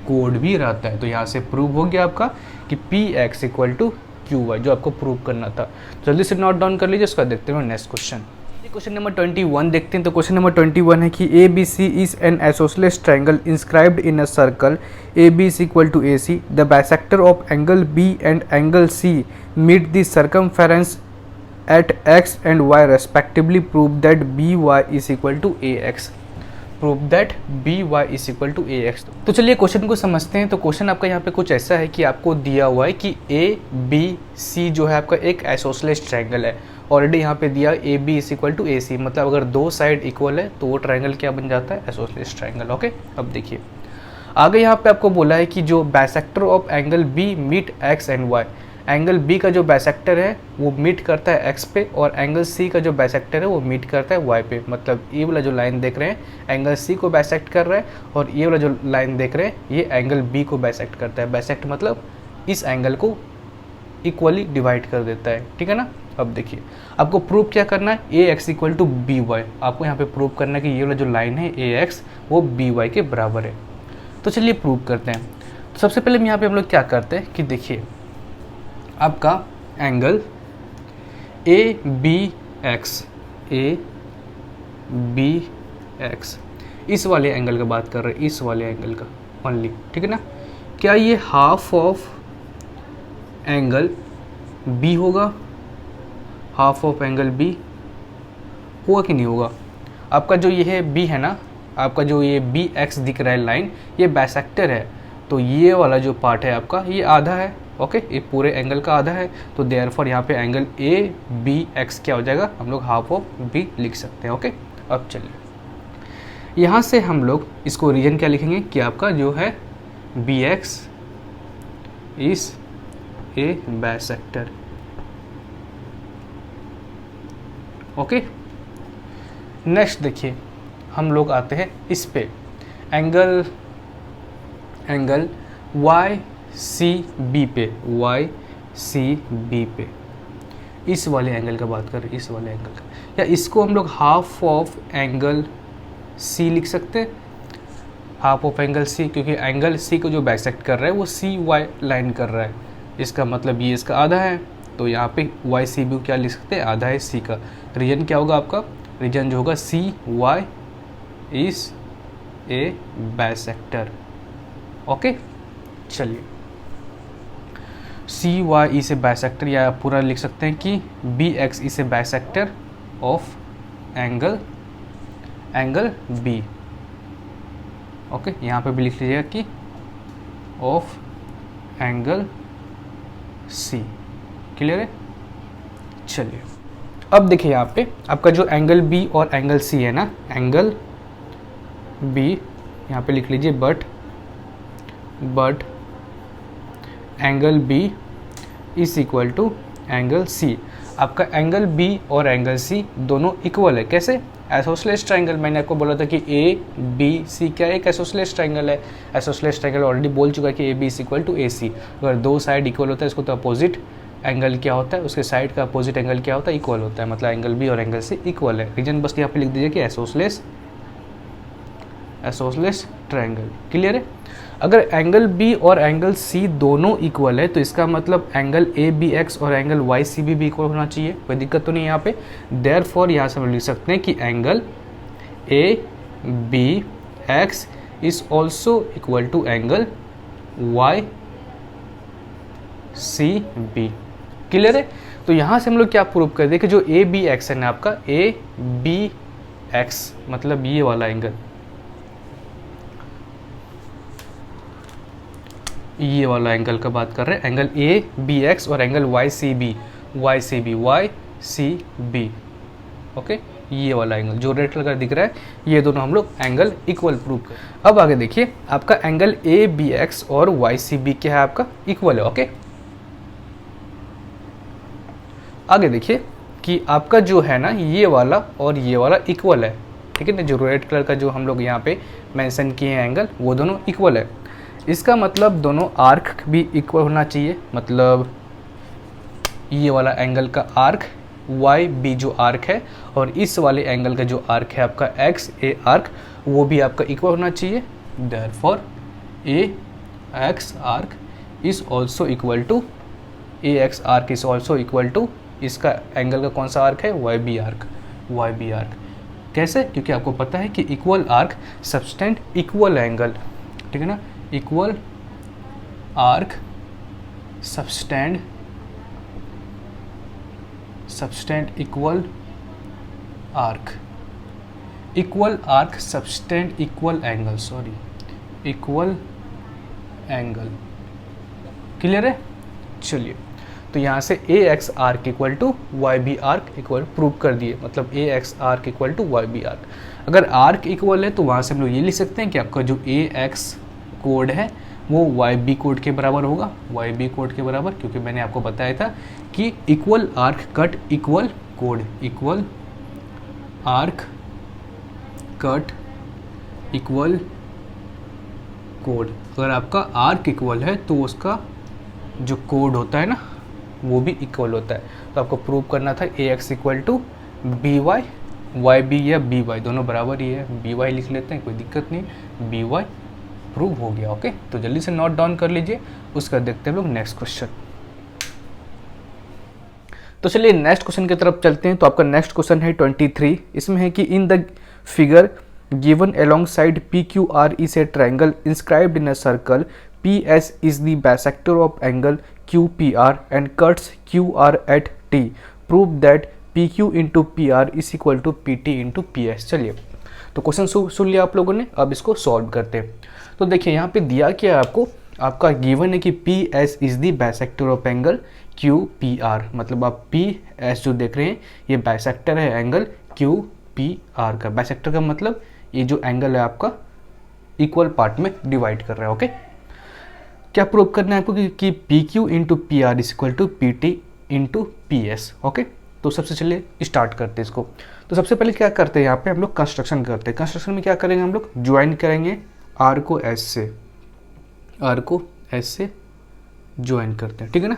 कोड भी रहता है। तो यहाँ से प्रूव हो गया आपका कि P X equal to Q Y, जो आपको प्रूव करना था। जल्दी से नोट डाउन कर लीजिए, उसका देखते हैं नेक्स्ट क्वेश्चन। क्वेश्चन नंबर 21 देखते हैं। तो क्वेश्चन नंबर 21 है कि A B C is an isosceles triangle inscribed in a circle A B is equal to A C. The bisector of angle B and angle C meet the circumference at x and y respectively. Prove that by is equal to ax. तो चलिए क्वेश्चन को समझते हैं। तो क्वेश्चन आपका यहाँ पे कुछ ऐसा है कि आपको दिया हुआ है कि ए बी सी जो है आपका एक आइसोसेलेस ट्रायंगल है। ऑलरेडी यहाँ पे दिया A B is equal to A C, मतलब अगर दो साइड इक्वल है तो वो ट्रायंगल क्या बन जाता है? Isosceles triangle. ओके, अब देखिए आगे यहाँ पे आपको बोला है कि जो bisector of angle B meet X and Y, angle B का जो बाइसेक्टर है वो मीट करता है एक्स पे, और एंगल सी का जो बाइसेक्टर है वो मीट करता है वाई पे। मतलब ये वाला जो लाइन देख रहे हैं एंगल सी को बाइसेक्ट कर रहा है, और ये वाला जो लाइन देख रहे हैं ये एंगल बी को बाइसेक्ट करता है। बाइसेक्ट मतलब इस एंगल को इक्वली डिवाइड कर देता है, ठीक है ना। अब देखिए आपको प्रूव क्या करना है, A X equal to B Y. आपको यहाँ पे प्रूव करना है कि ये वाला जो लाइन है ए एक्स वो बी वाई के बराबर है। तो चलिए प्रूव करते हैं। तो सबसे पहले यहाँ पे हम लोग क्या करते हैं कि देखिए आपका angle A B X, A B X, इस वाले एंगल का बात कर रहे हैं, इस वाले एंगल का ओनली, ठीक है ना। क्या ये हाफ ऑफ एंगल बी होगा, हाफ ऑफ एंगल बी होगा कि नहीं होगा। आपका जो ये है बी है ना, आपका जो ये बी एक्स दिख रहा है लाइन, ये बाइसेक्टर है, तो ये वाला जो पार्ट है आपका ये आधा है, ओके, ये पूरे एंगल का आधा है। तो देयरफॉर यहाँ पे एंगल ए बी एक्स क्या हो जाएगा, हम लोग हाफ ऑफ बी लिख सकते हैं, ओके। अब चलिए यहाँ से हम लोग इसको रीजन क्या लिखेंगे कि आपका जो है B X is a bisector, okay. Next देखिए हम लोग आते हैं इस पे एंगल वाई सी बी पे, वाई सी बी पे, इस वाले एंगल का बात करें, इस वाले एंगल का, या इसको हम लोग हाफ ऑफ एंगल सी लिख सकते हैं, हाफ ऑफ एंगल सी, क्योंकि एंगल सी को जो बाइसेक्ट कर रहा है वो सी वाई लाइन कर रहा है, इसका मतलब ये इसका आधा है। तो यहाँ पे वाई सी भी क्या लिख सकते हैं, आधा है सी का। रीजन क्या होगा आपका, रीजन जो होगा C Y is a bisector, okay. चलिए C Y is a bisector, या आप पूरा लिख सकते हैं कि B X is a bisector of angle B, okay. यहाँ पे भी लिख लीजिएगा कि ऑफ एंगल सी, क्लियर है। चलिए अब देखिए यहाँ पे आपका जो एंगल बी और एंगल सी है ना, एंगल बी यहाँ पे लिख लीजिए but angle B is equal to angle C. आपका एंगल बी और एंगल सी दोनों इक्वल है, कैसे, आइसोसेलेस ट्रायंगल। मैंने आपको बोला था कि ए बी सी क्या एक आइसोसेलेस ट्रायंगल है। आइसोसेलेस ट्रायंगल ऑलरेडी बोल चुका है कि A B is equal to A C. अगर दो साइड इक्वल होता है इसको तो अपोजिट एंगल क्या होता है, उसके साइड का अपोजिट एंगल क्या होता है, इक्वल होता है। मतलब एंगल बी और एंगल सी इक्वल है। रीजन बस यहाँ पे लिख दीजिए कि आइसोसेलेस ट्रायंगल, क्लियर है। अगर एंगल बी और एंगल सी दोनों इक्वल है तो इसका मतलब एंगल ए बी एक्स और एंगल वाई सी भी इक्वल होना चाहिए, कोई दिक्कत तो नहीं है यहाँ पे। देयरफॉर यहाँ से हम लिख सकते हैं कि angle A B X is also equal to angle Y C B, clear है। तो यहाँ से हम लोग क्या प्रूव कर दें कि जो ए बी एक्स है ना आपका, ए बी एक्स मतलब ये वाला एंगल, ये वाला एंगल का बात कर रहे हैं, एंगल ए बी एक्स और angle Y C B, okay. ये वाला एंगल जो रेड कलर का दिख रहा है, ये दोनों हम लोग एंगल इक्वल प्रूव कर। अब आगे देखिए आपका एंगल ए बी एक्स और वाई सी बी क्या है आपका, इक्वल है, ओके। आगे देखिए कि आपका जो है ना ये वाला और ये वाला इक्वल है, ठीक है ना। जो रेड कलर का जो हम लोग यहाँ पे मेंशन किए हैं एंगल, वो दोनों इक्वल है। इसका मतलब दोनों आर्क भी इक्वल होना चाहिए। मतलब ये वाला एंगल का आर्क वाई बी जो आर्क है और इस वाले एंगल का जो आर्क है आपका एक्स ए आर्क, वो भी आपका इक्वल होना चाहिए। Therefore A X arc is also equal to, A X arc is also equal to इसका एंगल का कौन सा आर्क है, वाई बी आर्क। कैसे, क्योंकि आपको पता है कि equal arc subtend equal angle, ठीक है ना। Equal arc subtend equal arc, equal arc subtend equal angle, equal angle, clear है। चलिए तो यहाँ से A X arc equal to Y B arc equal prove कर दिए। मतलब A X arc equal to Y B arc. अगर आर्क इक्वल है तो वहाँ से हम लोग ये लिख सकते हैं कि आपका जो ए एक्स कोड है वो वाई बी कोड के बराबर होगा, वाई बी कोड के बराबर, क्योंकि मैंने आपको बताया था कि equal arc cut equal code, equal arc cut equal code. अगर आपका आर्क इक्वल है तो उसका जो कोड होता है ना वो भी इक्वल होता है। तो आपको प्रूव करना था A X equal to B Y, Y B या बी वाई दोनों बराबर ही है, बी वाई लिख लेते हैं, कोई दिक्कत नहीं, बी वाई प्रूव हो गया। ओके, तो जल्दी से नोट डाउन कर लीजिए, उसका देखते हैं लोग नेक्स्ट क्वेश्चन। तो चलिए नेक्स्ट क्वेश्चन की तरफ चलते हैं। तो आपका नेक्स्ट क्वेश्चन है 23, इसमें है कि in the figure given alongside PQR is a triangle inscribed in a circle, PS is the bisector of angle QPR and cuts QR at T. Prove that PQ into PR is equal to PT into PS। चलिए, तो क्वेश्चन सुन लिया आप लोगों ने, अब इसको सॉल्व करते हैं। तो देखिए यहाँ पे दिया क्या है आपको, आपका गिवन है कि PS is the bisector of angle QPR, मतलब आप PS जो देख रहे हैं ये बाइसेक्टर है एंगल QPR का। बाइसेक्टर का मतलब ये जो एंगल है आपका इक्वल पार्ट में डिवाइड कर रहा है। ओके, क्या प्रूव करना है आपको कि PQ into P R is equal to PT into PS। Okay, तो सबसे चलिए स्टार्ट करते हैं इसको। तो सबसे पहले क्या करते हैं, यहाँ पे हम लोग कंस्ट्रक्शन करते हैं। कंस्ट्रक्शन में क्या करेंगे, हम लोग ज्वाइन करेंगे R को S से, R को S से ज्वाइन करते हैं, ठीक है ना,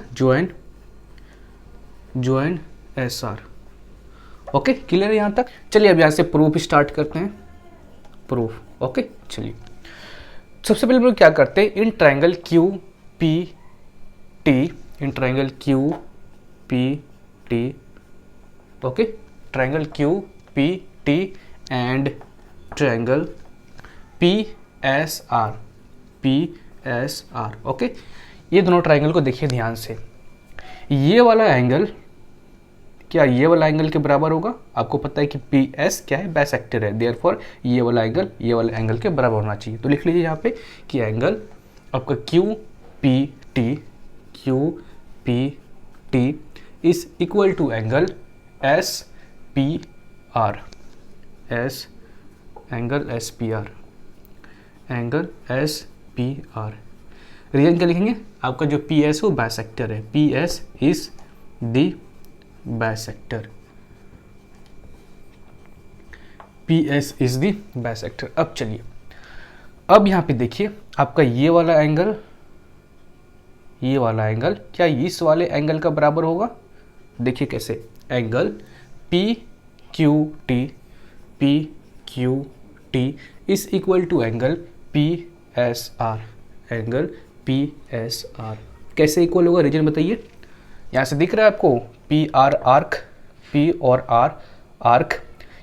ज्वाइन SR। ओके, क्लियर है यहाँ तक। चलिए अब यहाँ से प्रूफ स्टार्ट करते हैं, प्रूफ। ओके, चलिए सबसे पहले हम लोग क्या करते हैं, in triangle QPT, in triangle QPT, okay, triangle QPT and triangle PSR, okay, ये दोनों ट्राइंगल को देखिए ध्यान से। ये वाला एंगल क्या ये वाला एंगल के बराबर होगा, आपको पता है कि PS क्या है, बाइसेक्टर है, देयरफॉर ये वाला एंगल के बराबर होना चाहिए। तो लिख लीजिए यहाँ पे कि एंगल आपका QPT is equal to angle SPR, angle SPR। Reason क्या लिखेंगे, आपका जो PS वो बाइसेक्टर है, PS is the bisector, PS is the bisector. अब चलिए, अब यहाँ पे देखिए आपका ये वाला एंगल क्या इस वाले एंगल का बराबर होगा, देखिए कैसे, angle PQT is equal to angle PSR, कैसे इक्वल होगा, रीजन बताइए। यहाँ से दिख रहा है आपको PR आर्क, P और R आर्क,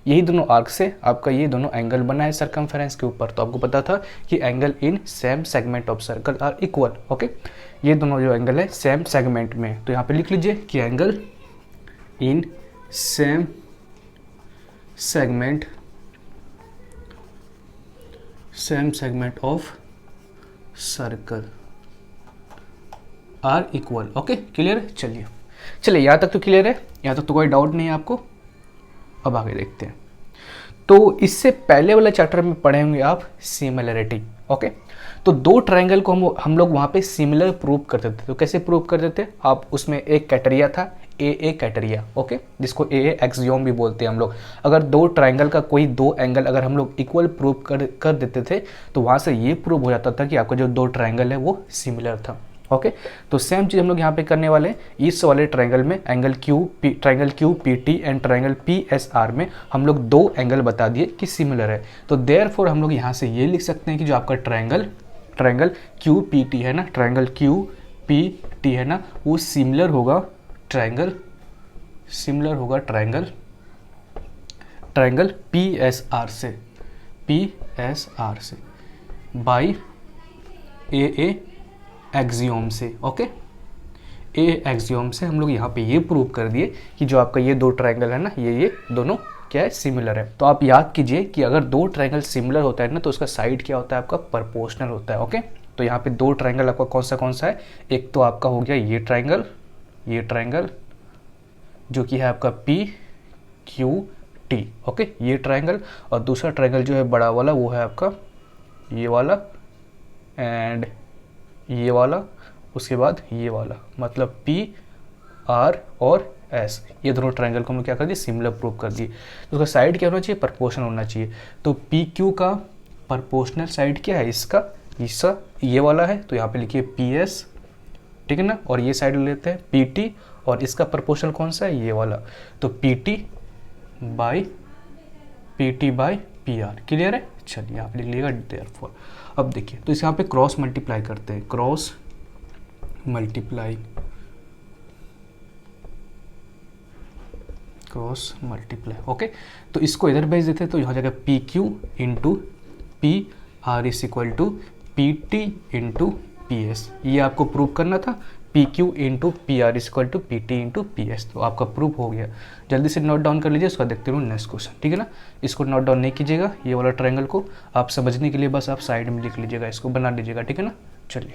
यही दोनों आर्क से आपका ये दोनों एंगल बना है सरकमफेरेंस के ऊपर। तो आपको पता था कि angle in same segment of circle are equal. Okay, ये दोनों जो एंगल है सेम सेगमेंट में, तो यहाँ पे लिख लीजिए कि angle in same segment of circle are equal. Okay, clear है। चलिए यहाँ तक तो क्लियर है, यहाँ तक तो कोई डाउट नहीं है आपको। अब आगे देखते हैं। तो इससे पहले वाले चैप्टर में पढ़े होंगे आप सिमिलरिटी। ओके, तो दो ट्रायंगल को हम लोग वहाँ पे सिमिलर प्रूव करते थे। तो कैसे प्रूव करते थे, आप उसमें एक क्राइटेरिया था ए क्राइटेरिया, ओके, जिसको ए एक्सियोम भी बोलते हैं हम लोग। अगर दो ट्रायंगल का कोई दो एंगल अगर हम लोग इक्वल प्रूव कर देते थे तो वहाँ से ये प्रूव हो जाता था कि आपका जो दो ट्रायंगल है वो सिमिलर था। ओके, तो सेम चीज़ हम लोग यहाँ पे करने वाले हैं। इस वाले ट्रायंगल में triangle QPT and triangle PSR में हम लोग दो एंगल बता दिए कि सिमिलर है। तो देयरफॉर हम लोग यहाँ से ये लिख सकते हैं कि जो आपका ट्रायंगल QPT है ना, ट्रायंगल QPT है ना, वो सिमिलर होगा ट्रायंगल PSR से बाई ए एक्सियोम से। ओके, ए एक्सियोम से हम लोग यहाँ पे ये प्रूव कर दिए कि जो आपका ये दो ट्रायंगल है ना, ये दोनों क्या है, सिमिलर है। तो आप याद कीजिए कि अगर दो ट्रायंगल सिमिलर होता है ना तो उसका साइड क्या होता है, आपका प्रोपोर्शनल होता है। ओके, तो यहाँ पे दो ट्रायंगल आपका कौन सा है, एक तो आपका हो गया ये ट्रायंगल जो कि है आपका PQT। ओके, ये ट्रायंगल, और दूसरा ट्रायंगल जो है बड़ा वाला वो है आपका ये वाला एंड ये वाला, उसके बाद ये वाला, मतलब पी आर और एस, ये दोनों ट्रायंगल को हम क्या कर दिए, सिमिलर प्रूव कर दिए। तो उसका साइड क्या होना चाहिए, प्रोपोर्शनल होना चाहिए। तो पी क्यू का प्रोपोर्शनल साइड क्या है, इसका ये वाला है, तो यहाँ पे लिखिए पी एस, ठीक है ना, और ये साइड लेते हैं पी टी, और इसका प्रोपोर्शनल कौन सा है, ये वाला, तो P T by P R. Clear है, चलिए यहाँ पे लिख लीजिएगा देयरफॉर। अब देखिए, तो इस यहाँ पे क्रॉस मल्टीप्लाई करते हैं, क्रॉस मल्टीप्लाई ओके। तो इसको इधर भेज देते हैं, तो यहाँ जाएगा P Q into P R is equal to P T into P S. ये आपको प्रूव करना था, P Q into P R is equal to P T into P S. तो आपका प्रूव हो गया। जल्दी से नोट डाउन कर लीजिए, उसका देखते रहो नेक्स्ट क्वेश्चन, ठीक है ना। इसको नोट डाउन नहीं कीजिएगा, ये वाला ट्रायंगल को आप समझने के लिए बस आप साइड में लिख लीजिएगा, इसको बना लीजिएगा, ठीक है ना। चलिए,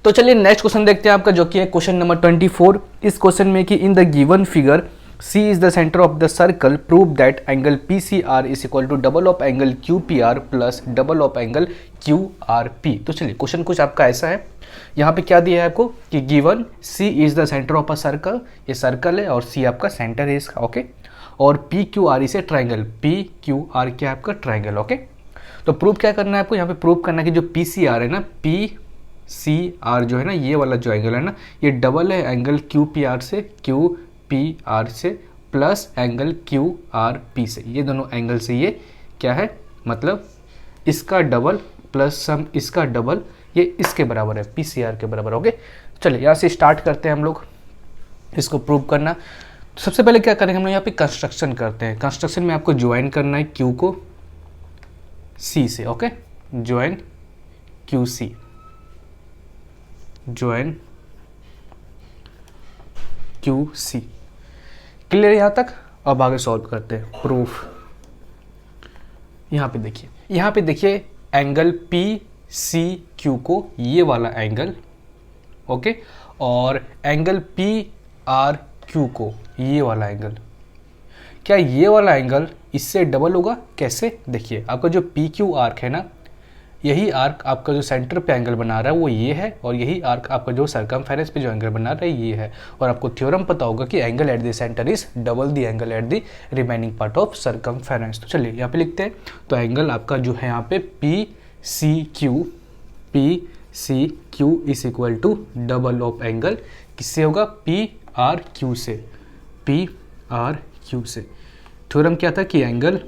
तो चलिए नेक्स्ट क्वेश्चन देखते हैं आपका, जो कि है क्वेश्चन नंबर 24। इस क्वेश्चन में कि in the given figure C is the center of the circle, prove that angle PCR is equal to double of angle QPR plus double of angle QRP। तो चलिए, क्वेश्चन कुछ आपका ऐसा है, यहाँ पे क्या दिया है आपको कि given C is the center of a circle, ये सर्कल है और C आपका सेंटर है इसका, ओके। और PQR इसे ट्राइंगल, PQR क्या है आपका ट्राइंगल, ओके। तो प्रूव क्या करना है आपको, यहाँ पे प्रूव करना है कि जो PCR है ना, PCR जो है ना, ये वाला जो एंगल है ना, ये डबल है एंगल QPR से, QPR से प्लस एंगल QRP से, ये दोनों एंगल से ये क्या है, मतलब इसका डबल प्लस सम इसका डबल, ये इसके बराबर है, PCR के बराबर, ओके। चलिए यहाँ से स्टार्ट करते हैं हम लोग इसको प्रूव करना। तो सबसे पहले क्या करेंगे हम लोग, यहाँ पे कंस्ट्रक्शन करते हैं। कंस्ट्रक्शन में आपको ज्वाइन करना है Q को C से, okay, join QC, join QC। Clear यहाँ तक। अब आगे सॉल्व करते हैं प्रूफ। यहाँ पे देखिए एंगल PCQ को ये वाला एंगल, ओके, और एंगल PRQ को ये वाला एंगल, क्या ये वाला एंगल इससे डबल होगा, कैसे, देखिए आपका जो PQ आर्क है ना, यही आर्क आपका जो सेंटर पे एंगल बना रहा है वो ये है, और यही आर्क आपका जो सरकमफेरेंस पे जो एंगल बना रहा है ये है। और आपको थ्योरम पता होगा कि angle at the centre is double the angle at the remaining part of circumference. तो चलिए यहाँ पे लिखते हैं। तो एंगल आपका जो है यहाँ पे PCQ is equal to double of angle किससे होगा, PRQ से, PRQ से। थ्योरम क्या था कि angle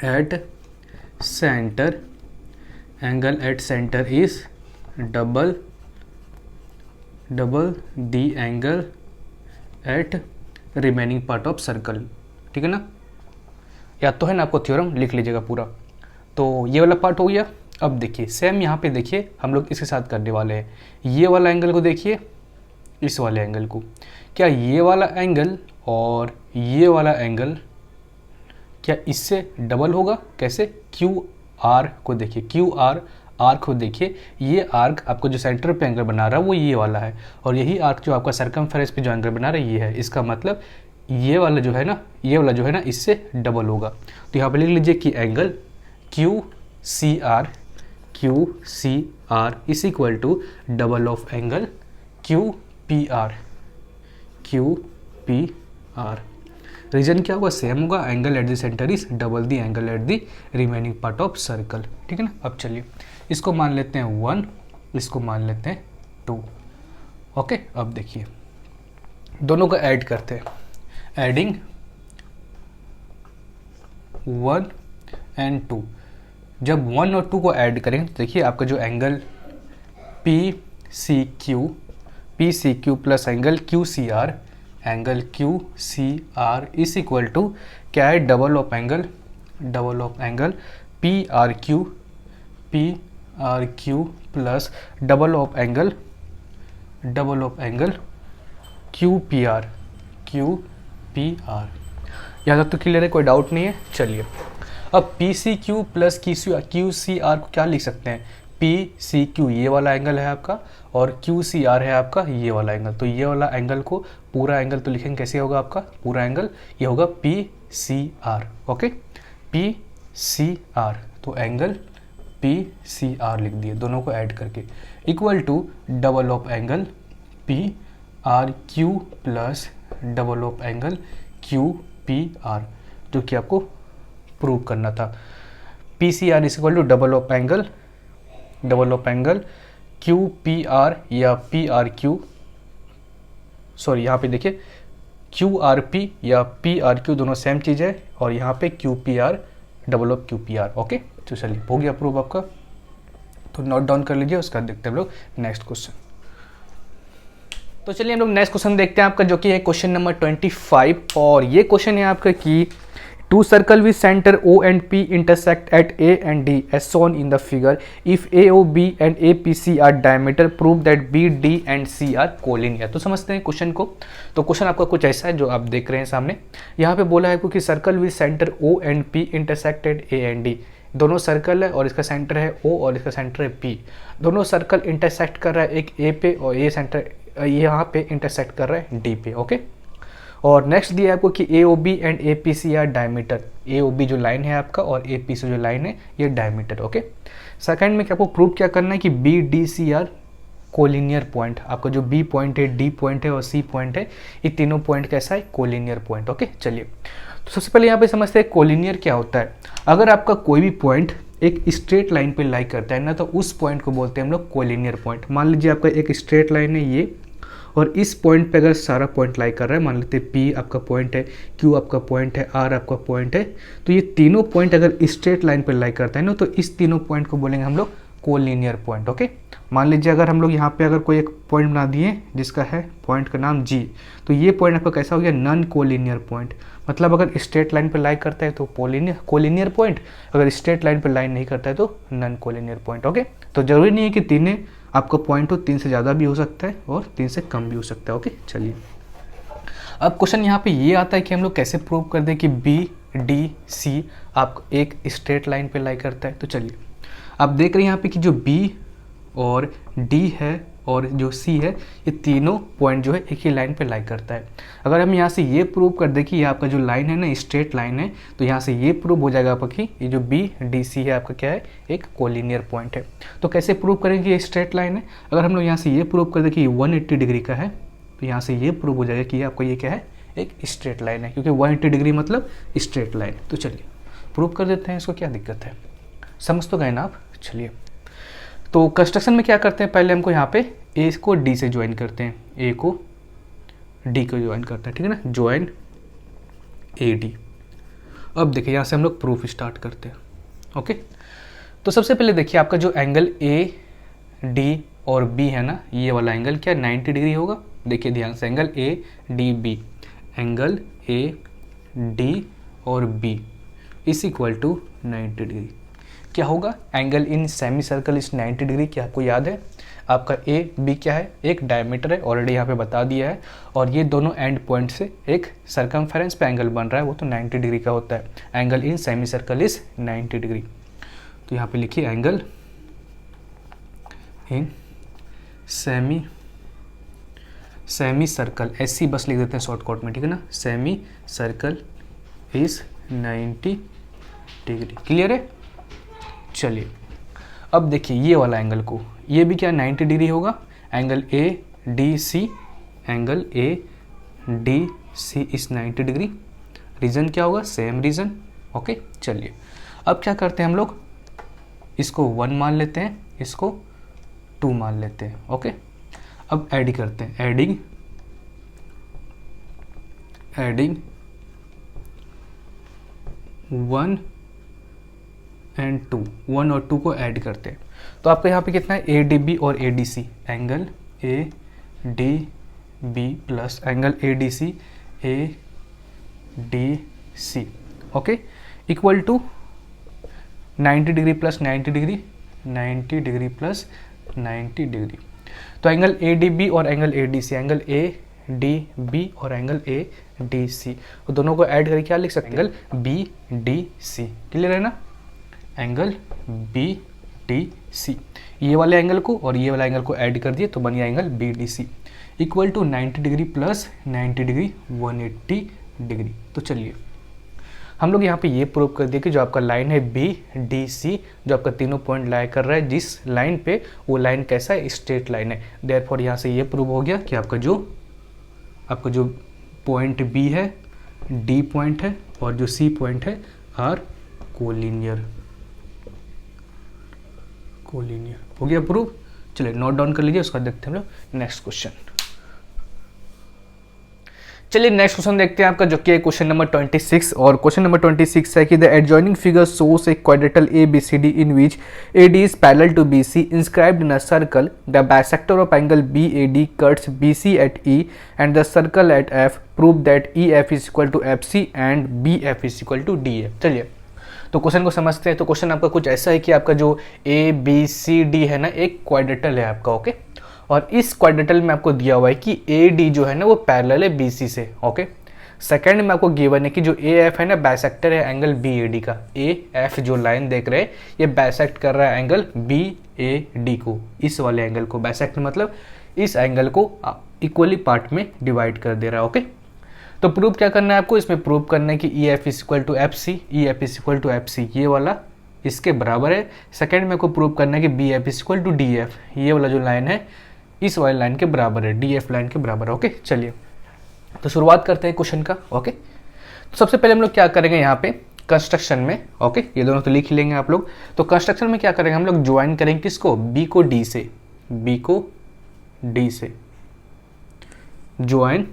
at centre is double the angle at remaining part of circle, ठीक है ना। या तो है ना, आपको थ्योरम लिख लीजिएगा पूरा। तो ये वाला पार्ट हो गया। अब देखिए सेम यहाँ पे देखिए हम लोग इसके साथ करने वाले हैं, ये वाला एंगल को देखिए, इस वाले एंगल को, क्या ये वाला एंगल और ये वाला एंगल क्या इससे डबल होगा, कैसे, QR को देखिए, QR आर्क को देखिए, ये आर्क आपको जो सेंटर पे एंगल बना रहा है वो ये वाला है, और यही आर्क जो आपका सरकमफेरेंस पे जो एंगल बना रहा है ये है। इसका मतलब ये वाला जो है ना, इससे डबल होगा। तो यहाँ पे लिख लीजिए कि angle QCR is equal to double of angle QPR। Reason क्या होगा, सेम होगा, angle at the centre is double the angle at the remaining part of circle, ठीक है ना। अब चलिए इसको मान लेते हैं 1, इसको मान लेते हैं 2, ओके। अब देखिए दोनों को ऐड करते हैं, एडिंग 1 and 2। जब 1 और 2 को ऐड करेंगे तो देखिए आपका जो angle PCQ plus angle QCR is equal to क्या है, double of angle PRQ plus double of angle QPR। यहाँ तक तो क्लियर है, कोई डाउट नहीं है। चलिए अब PCQ प्लस QCR को क्या लिख सकते हैं, PCQ ये वाला एंगल है आपका और QCR है आपका ये वाला एंगल। तो ये वाला एंगल को पूरा एंगल तो लिखेंगे, कैसे होगा आपका पूरा एंगल, ये होगा PCR, ओके, PCR। तो एंगल पी सी आर लिख दिए दोनों को ऐड करके, equal to double of angle P R Q plus double of angle Q P R, जो कि आपको प्रूव करना था। P C R is equal to double of angle Q P R या पी आर क्यू, सॉरी यहाँ पे देखिए क्यू आर पी या पी आर क्यू दोनों सेम चीज़ है, और यहाँ पे Q P are double of Q P are. Okay, तो चलिए हो गया प्रूव आपका, तो नोट डाउन कर लीजिए। उसका देखते हैं हम लोग नेक्स्ट क्वेश्चन। तो चलिए हम लोग नेक्स्ट क्वेश्चन देखते हैं आपका, जो कि है क्वेश्चन नंबर 25, और ये क्वेश्चन है आपका कि two circle with centre O and P intersect at A and D as shown in the figure. If AOB and APC are diameter, prove that BD and C are collinear. तो समझते हैं क्वेश्चन को। तो क्वेश्चन आपका कुछ ऐसा है जो आप देख रहे हैं सामने। यहाँ पे बोला है कि circle with centre O and P intersect at A and D, दोनों सर्कल है और इसका सेंटर है O और इसका सेंटर है P। दोनों सर्कल इंटरसेक्ट कर रहा है एक A पे, और ये सेंटर यहाँ पे इंटरसेक्ट कर रहा है D पे। ओके, और नेक्स्ट दिया है आपको कि AOB and APC are diameter. AOB जो लाइन है आपका और APC जो लाइन है ये डायमीटर। ओके, सेकंड में क्या आपको प्रूव क्या करना है कि BDC आर कोलिनियर पॉइंट। आपका जो B पॉइंट है, D पॉइंट है और C पॉइंट है, ये तीनों पॉइंट कैसा है, कोलिनियर पॉइंट। ओके, चलिए तो सबसे पहले यहाँ पे समझते हैं कोलिनियर क्या होता है। अगर आपका कोई भी पॉइंट एक स्ट्रेट लाइन पे लाई करता है ना, तो उस पॉइंट को बोलते हैं हम लोग कोलिनियर पॉइंट। मान लीजिए आपका एक स्ट्रेट लाइन है ये, और इस पॉइंट पे अगर सारा पॉइंट लाई कर रहा है, मान लेते हैं P आपका पॉइंट है, Q आपका पॉइंट है, R आपका पॉइंट है, तो ये तीनों पॉइंट अगर स्ट्रेट लाइन पे लाई करता है ना, तो इस तीनों पॉइंट को बोलेंगे हम लोग कोलिनियर पॉइंट। ओके, मान लीजिए अगर हम लोग यहाँ पे अगर कोई एक पॉइंट बना दिए जिसका है पॉइंट का नाम G, तो ये पॉइंट आपका कैसा हो गया, नॉन कोलिनियर पॉइंट। मतलब अगर स्ट्रेट लाइन पे लाई करता है तो कोलिनियर पॉइंट, अगर स्ट्रेट लाइन पे लाइन नहीं करता है तो नॉन कोलिनियर पॉइंट। ओके, तो जरूरी नहीं है कि तीनों आपका पॉइंट हो, 3 से ज़्यादा भी हो सकता है और 3 से कम भी हो सकता है। ओके, चलिए अब क्वेश्चन यहाँ पे ये आता है कि हम लोग कैसे प्रूव कर दें कि BDC आप एक स्ट्रेट लाइन पे लाई करता है। तो चलिए आप देख रहे हैं यहाँ पे कि जो B और D है और जो C है, ये तीनों पॉइंट जो है एक ही लाइन पे लाई करता है। अगर हम यहाँ से ये प्रूव कर दें कि ये आपका जो लाइन है ना स्ट्रेट लाइन है, तो यहाँ से ये प्रूव हो जाएगा आपका कि ये जो BDC है आपका क्या है, एक कोलिनियर पॉइंट है। तो कैसे प्रूव करेंगे कि ये स्ट्रेट लाइन है। अगर हम लोग यहाँ से ये प्रूव कर दें कि 180 डिग्री का है, तो यहाँ से ये प्रूव हो जाएगा कि ये आपका ये क्या है, एक स्ट्रेट लाइन है, क्योंकि 180 डिग्री मतलब स्ट्रेट लाइन। तो चलिए प्रूव कर देते हैं, इसको क्या दिक्कत है, समझ तो गए ना आप। चलिए तो कंस्ट्रक्शन में क्या करते हैं, पहले हमको यहाँ पे ए को डी से ज्वाइन करते हैं, ए को डी को ज्वाइन करते हैं, ठीक है ना, ज्वाइन ए डी। अब देखिए यहाँ से हम लोग प्रूफ स्टार्ट करते हैं। ओके, तो सबसे पहले देखिए आपका जो एंगल ए डी और बी है ना, ये वाला एंगल क्या 90 डिग्री होगा। देखिए ध्यान से, angle A D B, angle A D और B is equal to 90 degree. क्या होगा, angle in semicircle is 90 degree. क्या आपको याद है, आपका ए बी क्या है, एक डायमीटर है, ऑलरेडी यहाँ पे बता दिया है, और ये दोनों एंड पॉइंट से एक सर्कमफेरेंस पे एंगल बन रहा है, वो तो 90 डिग्री का होता है। Angle in semicircle is 90 degree. तो यहाँ पे लिखिए एंगल इन सेमी सर्कल, ऐसी बस लिख देते हैं शॉर्टकट में, ठीक है ना, semi circle is 90 degree. Clear है। चलिए अब देखिए ये वाला एंगल को, ये भी क्या 90 डिग्री होगा, angle A D C, angle A D C is 90 degree. Reason क्या होगा, सेम रीजन। ओके, चलिए अब क्या करते हैं हम लोग, इसको 1 मान लेते हैं, इसको 2 मान लेते हैं। ओके, अब ऐड करते हैं, एडिंग 1 एंड 2, 1 और 2 को ऐड करते हैं। तो आपका यहाँ पे कितना है, ए डी बी और A D C, angle A D B plus angle A D C, okay, equal to 90 degree plus 90 degree, 90 degree plus 90 degree. तो एंगल ए डी बी और angle A D C, angle A D B और एंगल ए डी सी, तो दोनों को ऐड करके क्या लिख सकते हैं, angle B D C. Clear है ना, एंगल बी डी सी, ये वाले एंगल को और ये वाला एंगल को ऐड कर दिए तो बन गया angle B D C, equal to 90 degree plus 90 degree 180 degree. तो चलिए हम लोग यहाँ पे ये प्रूव कर दिए कि जो आपका लाइन है बी डी सी, जो आपका तीनों पॉइंट लाई कर रहा है जिस लाइन पे, वो लाइन कैसा है, स्ट्रेट लाइन है। देयरफॉर यहाँ से ये प्रूव हो गया कि आपका जो पॉइंट बी है, डी पॉइंट है और जो सी पॉइंट है आर कोलिनियर हो गया प्रूव। चलिए नोट डाउन कर लीजिए, उसका देखते हैं हम लोग नेक्स्ट क्वेश्चन। चलिए नेक्स्ट क्वेश्चन देखते हैं आपका, जो कि है क्वेश्चन नंबर 26। और क्वेश्चन नंबर 26 है कि the adjoining figure shows A quadrilateral ABCD in which AD is parallel to BC inscribed in a circle. The bisector of angle BAD cuts BC at E and the circle at F. Prove that EF is equal to FC and BF is equal to DF। चलिए तो क्वेश्चन को समझते हैं। तो क्वेश्चन आपका कुछ ऐसा है कि आपका जो ABCD है ना, एक क्वाड्रेटल है आपका, ओके। और इस क्वाड्रेटल में आपको दिया हुआ है कि AD जो है ना वो पैरेलल है BC से, ओके। सेकंड में आपको गिवन है कि जो AF है ना बाइसेक्टर है एंगल BAD का। AF जो लाइन देख रहे हैं ये बाइसेक्ट कर रहा है एंगल BAD को, इस वाले एंगल को। बाइसेक्ट मतलब इस एंगल को इक्वली पार्ट में डिवाइड कर दे रहा है, ओके। तो प्रूव क्या करना है आपको, इसमें प्रूव करना है कि EF is equal to FC, EF is equal to FC ये वाला इसके बराबर है। सेकंड में आपको प्रूव करना है कि BF is equal to DF, ये वाला जो लाइन है इस वाली लाइन के बराबर है, DF लाइन के बराबर है, ओके। चलिए तो शुरुआत करते हैं क्वेश्चन का, ओके। तो सबसे पहले हम लोग क्या करेंगे यहाँ पे कंस्ट्रक्शन में, ओके, ये दोनों तो लिख ही लेंगे आप लोग। तो कंस्ट्रक्शन में क्या करेंगे हम लोग, ज्वाइन करेंगे किसको, B को D से, B को D से join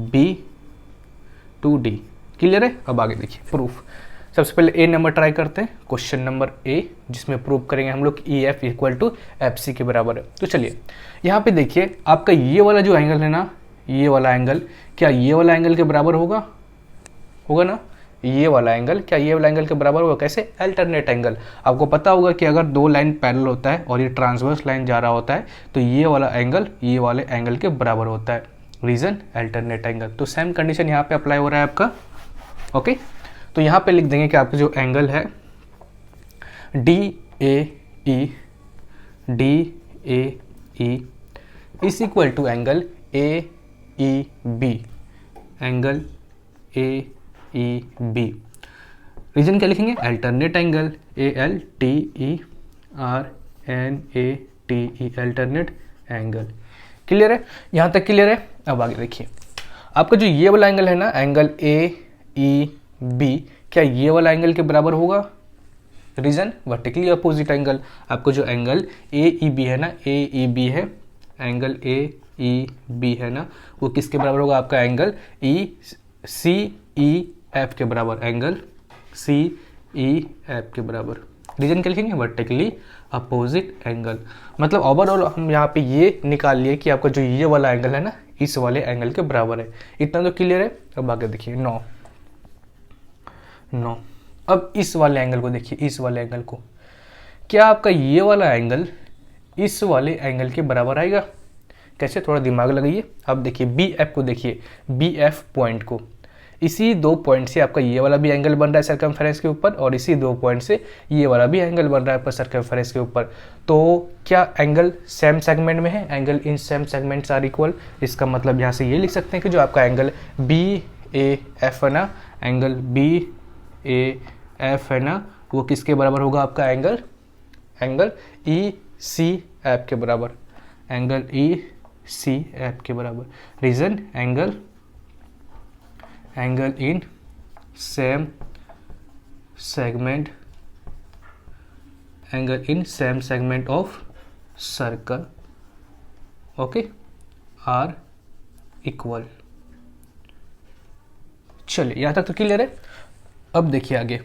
B to D, clear है। अब आगे देखिए प्रूफ। सबसे पहले ए नंबर ट्राई करते हैं, क्वेश्चन नंबर ए, जिसमें प्रूव करेंगे हम लोग कि EF इक्वल टू FC के बराबर है। तो चलिए यहाँ पे देखिए आपका ये वाला जो एंगल है ना, ये वाला एंगल क्या ये वाला एंगल के बराबर होगा ना, ये वाला एंगल क्या ये वाला एंगल के बराबर होगा, कैसे, अल्टरनेट एंगल। आपको पता होगा कि अगर दो लाइन पैरेलल होता है और ये ट्रांसवर्स लाइन जा रहा होता है तो ये वाला एंगल ये वाले एंगल के बराबर होता है, रीजन अल्टरनेट एंगल। तो सेम कंडीशन यहाँ पे अप्लाई हो रहा है आपका, ओके। तो यहाँ पे लिख देंगे कि आपका जो एंगल है DAE is equal to angle AEB, angle AEB। Reason क्या लिखेंगे, alternate angle, ALTERNATE, alternate angle. Clear है, यहाँ तक क्लियर है। अब आगे देखिए आपका जो ये वाला एंगल है ना, एंगल AEB, क्या ये वाला एंगल के बराबर होगा, रीजन वर्टिकली अपोजिट एंगल। आपको जो एंगल AEB है ना, AEB है, एंगल AEB है ना, वो किसके बराबर होगा, आपका एंगल CEF के बराबर, एंगल CEF के बराबर। रीजन क्या लिखेंगे, वर्टिकली अपोजिट एंगल। मतलब ओवरऑल हम यहाँ पे ये निकाल लिए कि आपका जो ये वाला एंगल है ना इस वाले एंगल के बराबर है। इतना तो क्लियर है। अब आगे देखिए 9। अब इस वाले एंगल को देखिए, इस वाले एंगल को, क्या आपका ये वाला एंगल इस वाले एंगल के बराबर आएगा, कैसे, थोड़ा दिमाग लगाइए। अब देखिए BF को देखिए, BF पॉइंट को, इसी दो पॉइंट से आपका ये वाला भी एंगल बन रहा है सर्कमफेरेंस के ऊपर और इसी दो पॉइंट से ये वाला भी एंगल बन रहा है पर सर्कमफेरेंस के ऊपर। तो क्या एंगल सेम सेगमेंट में है, angle in same segments are equal. इसका मतलब यहाँ से ये लिख सकते हैं कि जो आपका एंगल BAF है ना, एंगल BAF है ना, वो किसके बराबर होगा, आपका एंगल ECF के बराबर, एंगल ECF के बराबर। Reason angle in same segment, angle in same segment of circle, okay, are equal. चलिए यहाँ तक तो क्लियर है। अब देखिए आगे,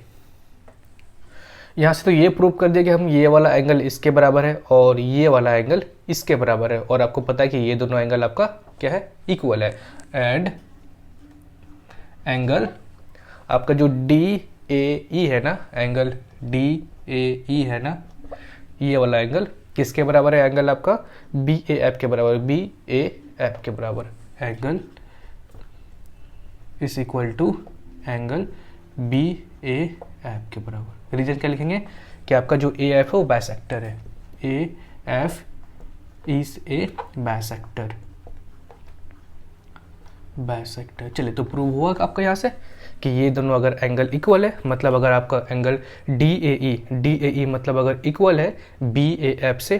यहाँ से तो ये प्रूव कर दिया कि हम ये वाला एंगल इसके बराबर है और ये वाला एंगल इसके बराबर है, और आपको पता है कि ये दोनों एंगल आपका क्या है, इक्वल है। एंड एंगल आपका जो DAE है ना, एंगल DAE है ना, ये वाला एंगल किसके बराबर है, एंगल आपका BAF के बराबर, BAF के बराबर। Angle is equal to angle BAF के बराबर। रीजन क्या लिखेंगे कि आपका जो AF है वो बाइसेक्टर है, AF इज ए बाइसेक्टर। चलिए तो प्रूव हुआ आपका यहाँ से कि ये दोनों अगर एंगल इक्वल है, मतलब अगर आपका एंगल डी ए ई मतलब अगर इक्वल है बी ए एफ से,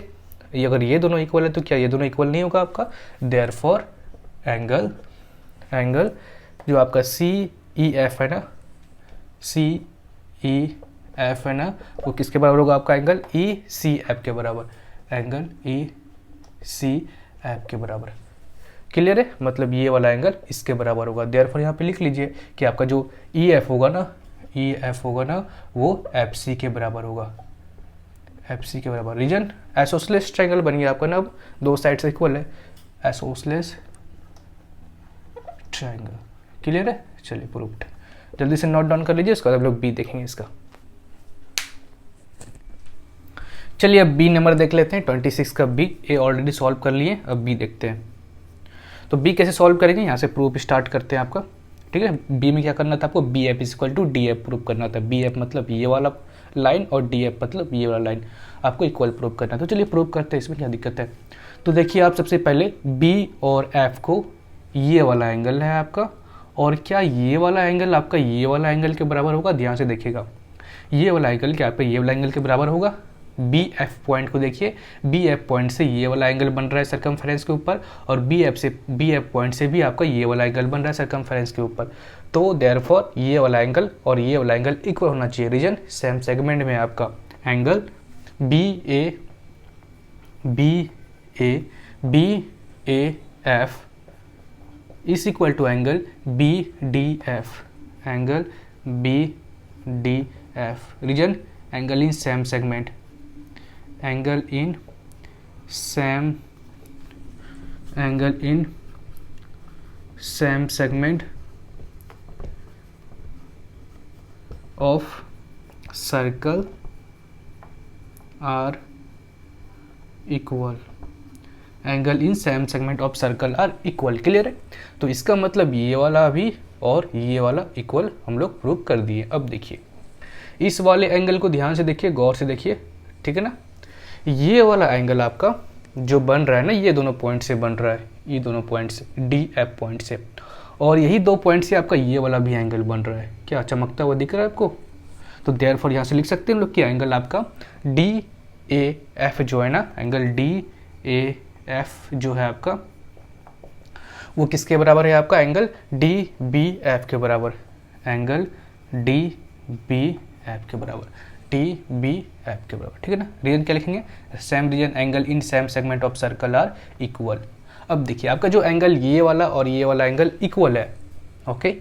अगर ये दोनों इक्वल है तो क्या ये दोनों इक्वल नहीं होगा आपका? देयरफॉर एंगल जो आपका सी ई एफ है ना, सी ई एफ है ना, वो किसके बराबर होगा आपका? एंगल ई सी एफ के बराबर, एंगल ई सी एफ के बराबर। क्लियर है? मतलब ये वाला एंगल इसके बराबर होगा। देयरफॉर यहाँ पे लिख लीजिए कि आपका जो ई एफ होगा ना, वो एफ सी के बराबर होगा, एफ सी के बराबर। रीजन आइसोसेलेस ट्रायंगल बन गया आपका ना, अब दो साइड से इक्वल है, आइसोसेलेस ट्रायंगल। क्लियर है? चलिए प्रूव्ड। जल्दी से नोट डाउन कर लीजिए, उसके बाद हम लोग बी देखेंगे इसका। चलिए अब बी नंबर देख लेते हैं, 26 का बी। ए ऑलरेडी सॉल्व कर लिए, अब बी देखते हैं। तो बी कैसे सॉल्व करेंगे, यहाँ से प्रूफ स्टार्ट करते हैं आपका। ठीक है, बी में क्या करना था आपको? B F equal to D F prove करना था। बी एफ मतलब ये वाला लाइन और डी एफ मतलब ये वाला लाइन आपको इक्वल प्रूव करना है। तो चलिए प्रूव करते हैं, इसमें क्या दिक्कत है। तो देखिए आप सबसे पहले बी और एफ को, ये वाला एंगल है आपका, और क्या ये वाला एंगल आपका ये वाला एंगल के बराबर होगा? ध्यान से देखिएगा, ये वाला एंगल क्या आपका ये वाला एंगल के बराबर होगा? बी एफ पॉइंट को देखिए, बी एफ पॉइंट से ये वाला एंगल बन रहा है सर्कमफेरेंस के ऊपर, और बी एफ पॉइंट से भी आपका ये वाला एंगल बन रहा है सर्कमफेरेंस के ऊपर। तो देयरफॉर ये वाला एंगल और ये वाला एंगल इक्वल होना चाहिए। रीजन सेम सेगमेंट में आपका angle B A F is equal to angle B D F, angle B D F. Reason angle in same segment, angle in same segment of circle are equal, angle in same segment of circle are equal. Clear है? तो इसका मतलब ये वाला भी और ये वाला इक्वल हम लोग प्रूव कर दिए। अब देखिए इस वाले एंगल को ध्यान से देखिए, गौर से देखिए, ठीक है ना। ये वाला एंगल आपका जो बन रहा है ना, ये दोनों पॉइंट से बन रहा है, ये दोनों पॉइंट से, डी एफ पॉइंट से, और यही दो पॉइंट से आपका ये वाला भी एंगल बन रहा है। क्या चमकता हुआ दिख रहा है आपको? तो देयरफॉर यहाँ से लिख सकते हैं हम लोग कि एंगल आपका डी ए एफ जो है ना, एंगल डी ए एफ जो है आपका, वो किसके बराबर है आपका? एंगल डी बी एफ के बराबर, एंगल डी बी एफ के बराबर, डी बी एफ के बराबर। ठीक है ना। रीजन क्या लिखेंगे? Same reason, angle in same segment of circle are equal. अब देखिए आपका जो एंगल ये वाला और ये वाला एंगल इक्वल है, ओके,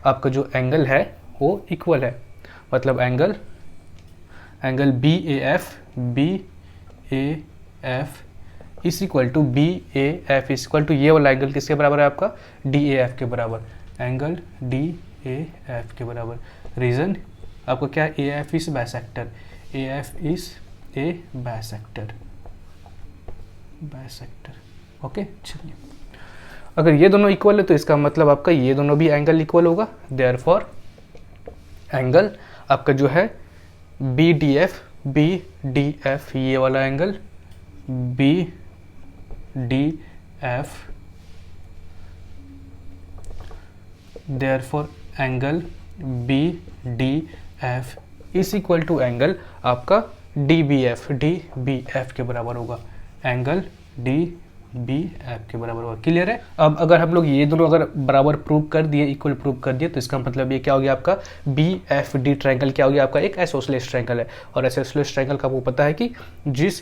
आपका जो एंगल है वो इक्वल है, मतलब angle B A F is equal to B A F is equal to, ये वाला एंगल किसके बराबर है आपका? डी ए एफ के बराबर, एंगल डी ए एफ के बराबर। रीजन आपको क्या? ए F is bisector, A F is a bisector, okay. चलिए अगर ये दोनों इक्वल है तो इसका मतलब आपका ये दोनों भी एंगल इक्वल होगा। देयरफॉर एंगल आपका जो है बी डी एफ, ये वाला angle B D F, therefore angle B D F is equal to angle आपका डी बी एफ के बराबर होगा, एंगल डी बी एफ के बराबर होगा। क्लियर है? अब अगर हम लोग ये दोनों अगर बराबर प्रूव कर दिए, इक्वल प्रूव कर दिए, तो इसका मतलब ये क्या हो गया आपका? बी एफ डी ट्रायंगल क्या हो गया आपका? एक आइसोसेलेस ट्रायंगल है। और आइसोसेलेस ट्रायंगल का आपको पता है कि जिस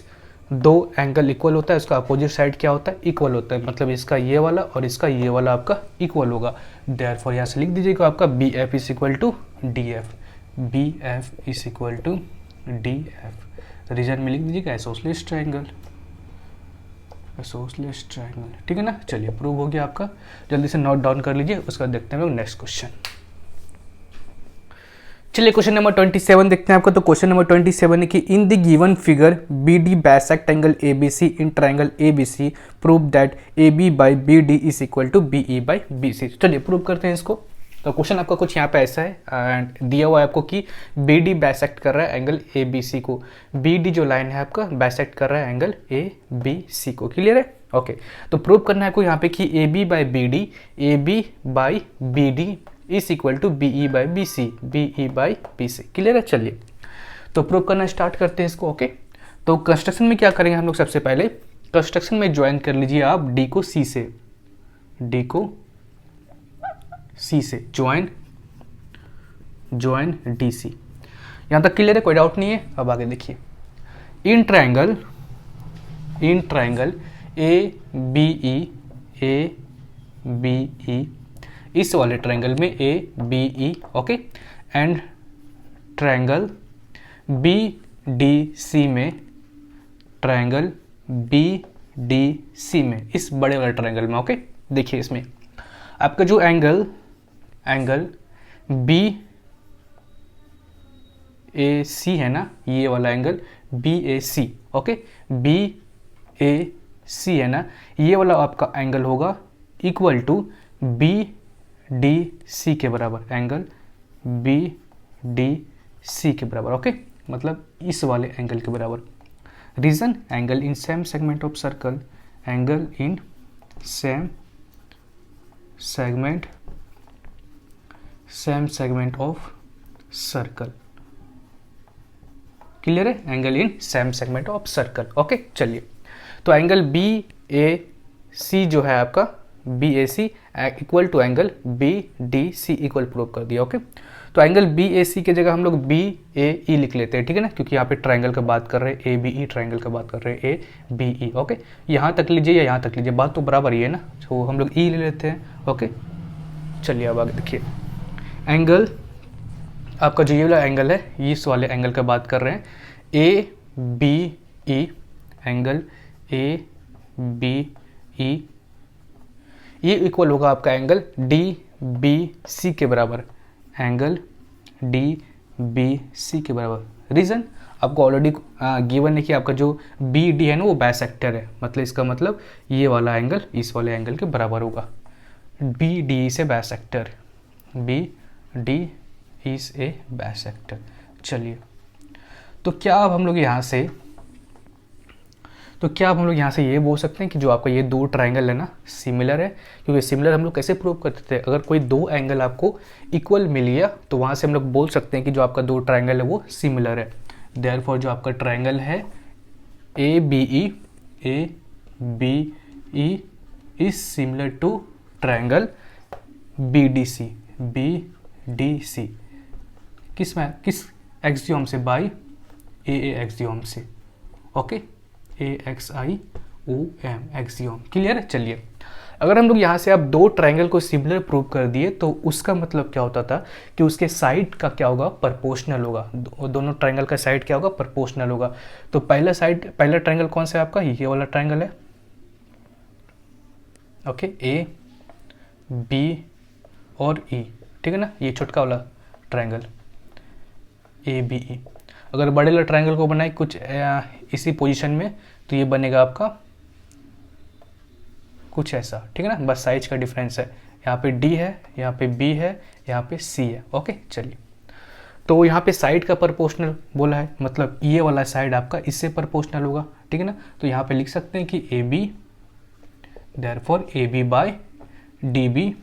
दो एंगल इक्वल होता है उसका अपोजिट साइड क्या होता है? इक्वल होता है। मतलब इसका ये वाला और इसका ये वाला आपका इक्वल होगा। देयरफॉर यहाँ से लिख दीजिएगा आपका B F is equal to D F, B F is equal to D F. Reason में लिख दीजिएगा आइसोसेलेस ट्रायंगल, ठीक है ना। चलिए प्रूव हो गया आपका, जल्दी से नोट डाउन कर लीजिए, उसका देखते हैं हम लोग नेक्स्ट क्वेश्चन। चलिए क्वेश्चन नंबर 27 देखते हैं आपका। तो क्वेश्चन नंबर 27 है कि in the given figure B D bisect angle A B C in triangle A B C, prove that A B by B D is equal to B E by B C. चलिए प्रूव करते हैं इसको। तो क्वेश्चन आपका कुछ यहाँ पे ऐसा है एंड दिया हुआ है आपको कि बी डी बाइसेक्ट कर रहा है एंगल ए बी सी को, बी डी जो लाइन है आपका बाइसेक्ट कर रहा है एंगल ए बी सी को। क्लियर है? ओके। तो प्रूव करना है आपको यहाँ पे कि A B by B D is equal to B E by B C, B E by B C. Clear है? चलिए तो प्रूव करना स्टार्ट करते हैं इसको। ओके, तो कंस्ट्रक्शन में क्या करेंगे हम लोग, सबसे पहले कंस्ट्रक्शन में ज्वाइन कर लीजिए आप डी को सी से, डी को सी से ज्वाइन डी सी। यहाँ तक क्लियर है, कोई डाउट नहीं है? अब आगे देखिए, इन ट्रायंगल ए बी ई, इस वाले ट्रायंगल में A B E, okay, and triangle B D C में, ट्रायंगल बी डी सी में, इस बड़े वाले ट्रायंगल में। ओके, देखिए इसमें आपका जो एंगल बी ए सी है ना, ये वाला angle B A C, okay, B A C है ना, ये वाला आपका एंगल होगा equal to B D C के बराबर, एंगल बी डी सी के बराबर। ओके, मतलब इस वाले एंगल के बराबर। Reason, angle in same segment of circle, angle in same segment of circle. Clear है? Angle in same segment of circle. Okay, चलिए तो एंगल बी ए सी जो है आपका, B A C equal to angle B D C equal prove कर दिया। ओके, तो एंगल बी ए सी की जगह हम लोग बी ए ई लिख लेते हैं, ठीक है ना, क्योंकि यहाँ पे ट्रायंगल का बात कर रहे हैं, ए बी ई ट्रायंगल का बात कर रहे हैं, ए बी ई। ओके, यहाँ तक लीजिए या यहाँ तक लीजिए, बात तो बराबर ही है ना, तो हम लोग ई ले लेते हैं। ओके, चलिए अब आगे देखिए, एंगल आपका जो ये वाला एंगल है, इस वाले एंगल का बात कर रहे हैं, A B E, angle A B E, ये इक्वल होगा आपका एंगल डी बी सी के बराबर, एंगल डी बी सी के बराबर। रीज़न आपको ऑलरेडी गिवन है कि आपका जो बी डी है ना वो बाइसेक्टर है, मतलब इसका मतलब ये वाला एंगल इस वाले एंगल के बराबर होगा। बी डी से bisector, B D is a bisector. चलिए तो क्या अब हम लोग यहाँ से ये बोल सकते हैं कि जो आपका ये दो ट्रायंगल है ना सिमिलर है, क्योंकि सिमिलर हम लोग कैसे प्रूव करते थे, अगर कोई दो एंगल आपको इक्वल मिल गया तो वहाँ से हम लोग बोल सकते हैं कि जो आपका दो ट्रायंगल है वो सिमिलर है। देयरफॉर जो आपका ट्रायंगल है A B E is similar to triangle B D C. किस एक्सियोम से? बाई ए एक्सियोम से। Okay, AXIOM axiom. क्लियर है? चलिए अगर हम लोग यहाँ से आप दो ट्रायंगल को सिमिलर प्रूव कर दिए तो उसका मतलब क्या होता था कि उसके साइड का क्या होगा, प्रोपोर्शनल होगा। दोनों ट्रायंगल का साइड क्या होगा, प्रोपोर्शनल होगा। तो पहला ट्रायंगल कौन सा है आपका, ये वाला ट्रायंगल है। ओके, ए बी और ई, ठीक है ना, ये छोटका वाला ट्रायंगल ए बी ई। अगर बड़े वाले ट्रायंगल को बनाए कुछ इसी पोजीशन में तो ये बनेगा आपका कुछ ऐसा, ठीक है ना, बस साइज का डिफरेंस है। यहाँ पे डी है, यहाँ पे बी है, यहाँ पे सी है। ओके, चलिए तो यहाँ पे साइड का प्रोपोर्शनल बोला है, मतलब ये वाला साइड आपका इससे प्रोपोर्शनल होगा, ठीक है ना। तो यहाँ पे लिख सकते हैं कि A B, therefore A B by D B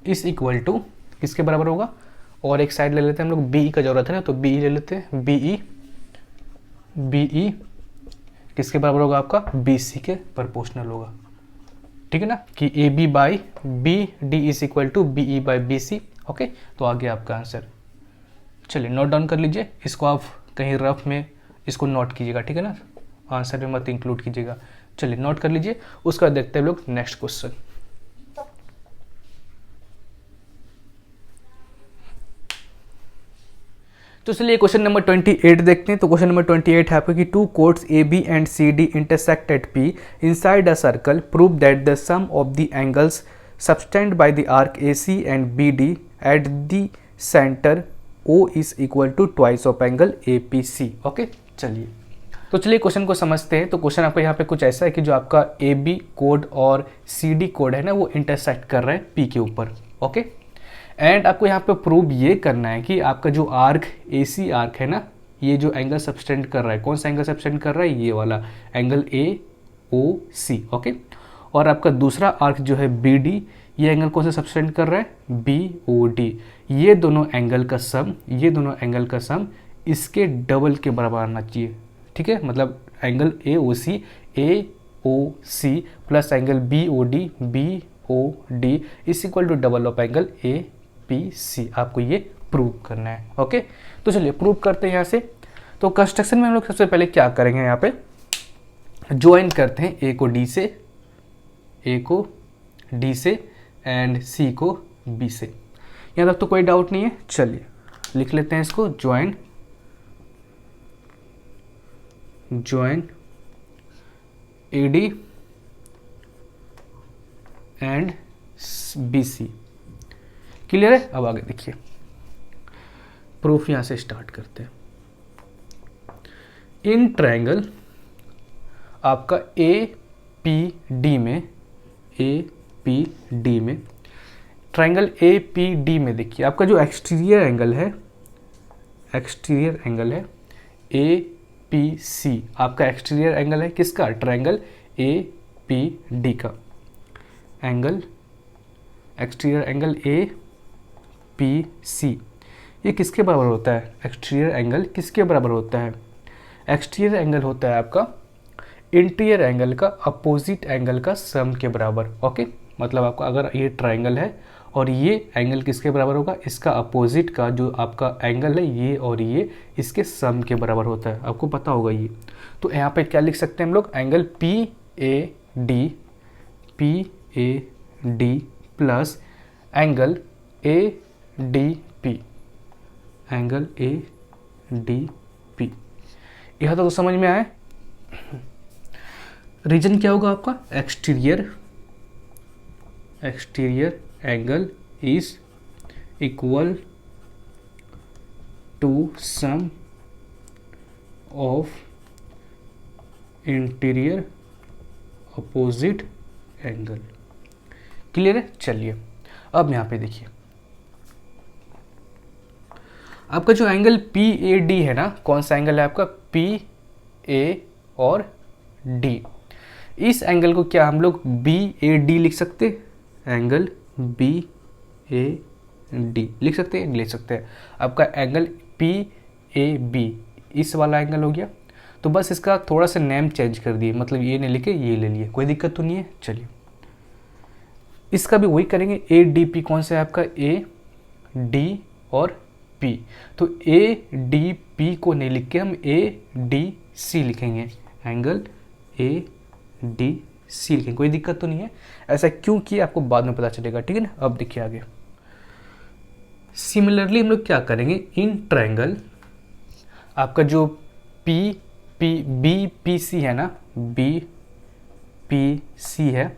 is equal to किसके बराबर होगा, और एक साइड ले लेते हैं हम लोग, बी ई का जरूरत है ना, तो बी ई ले लेते हैं। बी ई किसके बराबर होगा आपका, बी सी के प्रोपोर्शनल होगा, ठीक है ना, कि A B by B D is equal to B E by B C. Okay, तो आ गया आपका आंसर। चलिए नोट डाउन कर लीजिए इसको, आप कहीं रफ में इसको नोट कीजिएगा, ठीक है ना, आंसर में मत इंक्लूड कीजिएगा। चलिए नोट कर लीजिए, उसका देखते हैं लोग नेक्स्ट क्वेश्चन। तो चलिए क्वेश्चन नंबर 28 देखते हैं। तो क्वेश्चन नंबर 28 है आपका कि two chords A B and C D intersect at P inside a circle, prove that the sum of the angles subtended by the arc A C and B D at the centre O is equal to twice of angle A P C. Okay, चलिए तो चलिए क्वेश्चन को समझते हैं। तो क्वेश्चन आपका यहाँ पे कुछ ऐसा है कि जो आपका ए बी कोड और सी डी कोड है ना वो इंटरसेक्ट कर रहा है पी के ऊपर। ओके, एंड आपको यहाँ पे प्रूव ये करना है कि आपका जो आर्क ए सी आर्क है ना, ये जो एंगल सबटेंड कर रहा है, कौन सा एंगल सबटेंड कर रहा है, ये वाला angle A O C. Okay, और आपका दूसरा आर्क जो है बी डी, ये एंगल कौन सा सब्सटेंड कर रहा है, बी ओ डी। ये दोनों एंगल का सम, ये दोनों एंगल का सम इसके डबल के बराबर आना चाहिए, ठीक है। मतलब angle A O C plus angle B O D is equal to double of angle A P C. आपको ये प्रूव करना है, ओके। तो चलिए प्रूव करते हैं यहाँ से। तो कंस्ट्रक्शन में हम लोग सबसे पहले क्या करेंगे, यहाँ पे ज्वाइन करते हैं ए को डी से एंड सी को बी से। यहाँ तक तो कोई डाउट नहीं है। चलिए लिख लेते हैं इसको, join A D and B C. Clear है। अब आगे देखिए, प्रूफ यहां से स्टार्ट करते हैं। इन ट्रायंगल आपका ए पी डी में ट्रायंगल ए पी डी में देखिए आपका जो एक्सटीरियर एंगल है ए पी सी, आपका एक्सटीरियर एंगल है किसका, ट्रायंगल ए पी डी का angle, exterior angle A P C. ये किसके बराबर होता है, एक्सटीरियर एंगल किसके बराबर होता है, एक्सटीरियर एंगल होता है आपका इंटीरियर एंगल का अपोजिट एंगल का सम के बराबर, ओके। मतलब आपका अगर ये ट्रायंगल है और ये एंगल किसके बराबर होगा, इसका अपोजिट का जो आपका एंगल है ये और ये इसके सम के बराबर होता है, आपको पता होगा ये। तो यहाँ पे क्या लिख सकते हैं हम लोग, angle P A D plus angle A D P, यहाँ तक तो समझ में आया। रीजन क्या होगा आपका, exterior angle is equal to sum of interior opposite angle. Clear है। चलिए अब यहाँ पे देखिए आपका जो एंगल पी ए डी है ना, कौन सा एंगल है आपका, पी ए और डी। इस एंगल को क्या हम लोग बी ए डी लिख सकते हैं, एंगल बी ए डी लिख सकते हैं, ले सकते हैं। आपका एंगल पी ए बी इस वाला एंगल हो गया। तो बस इसका थोड़ा सा नेम चेंज कर दिए, मतलब ये नहीं लिखे ये ले लिए, कोई दिक्कत तो नहीं है। चलिए इसका भी वही करेंगे, ए डी पी कौन सा है आपका, ए डी और पी। तो ए डी पी को नहीं लिख के हम ए डी सी लिखेंगे, एंगल ए डी सी लिखेंगे, कोई दिक्कत तो नहीं है। ऐसा क्यों किया आपको बाद में पता चलेगा, ठीक है ना। अब देखिए आगे सिमिलरली हम लोग क्या करेंगे, इन ट्रायंगल आपका जो बी पी सी है ना, बी पी सी है,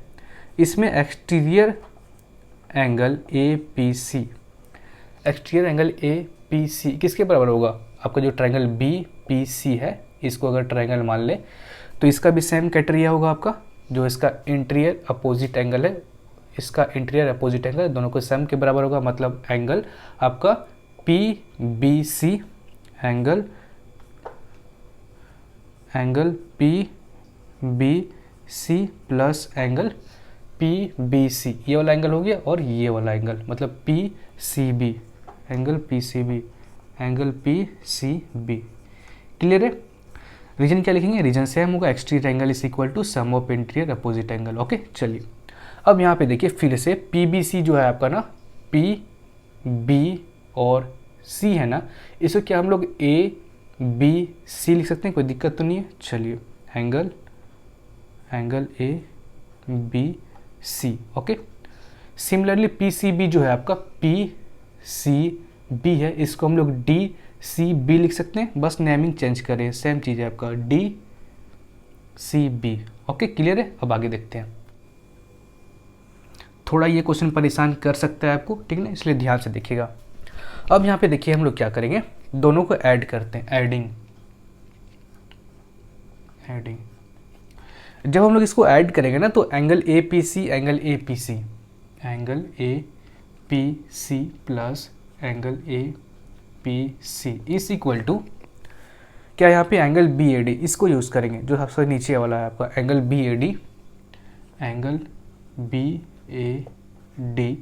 इसमें exterior angle A P C, exterior angle A P C किसके बराबर होगा, आपका जो ट्रायंगल बी पी सी है, इसको अगर ट्रायंगल मान ले तो इसका भी सेम क्राइटेरिया होगा आपका, जो इसका इंटीरियर अपोजिट एंगल है, इसका इंटीरियर अपोजिट एंगल दोनों को सम के बराबर होगा। मतलब एंगल आपका P B C, angle P B C plus angle P B C, ये वाला एंगल हो गया और ये वाला एंगल, मतलब P C B, angle P C B, angle P C B. Clear है। रीजन क्या लिखेंगे, रीजन सेम होगा, exterior angle is equal to sum of interior opposite angle, okay. चलिए अब यहाँ पे देखिए फिर से पी बी सी जो है आपका ना, पी बी और सी है ना, इसको क्या हम लोग ए बी सी लिख सकते हैं, कोई दिक्कत तो नहीं है। चलिए angle A B C, okay. Similarly P C B जो है आपका पी सी बी है, इसको हम लोग डी सी बी लिख सकते हैं, बस नेमिंग चेंज करें, सेम चीज़ है आपका D C B, okay. Clear है। अब आगे देखते हैं। थोड़ा ये क्वेश्चन परेशान कर सकता है आपको, ठीक है ना, इसलिए ध्यान से देखिएगा। अब यहाँ पे देखिए हम लोग क्या करेंगे, दोनों को ऐड करते हैं, एडिंग। जब हम लोग इसको ऐड करेंगे ना तो angle A P C, angle A P C, angle A P C plus angle A P C is equal to क्या, यहाँ पे एंगल बी ए डी, इसको यूज़ करेंगे जो सबसे नीचे वाला है आपका angle B A D, angle B A D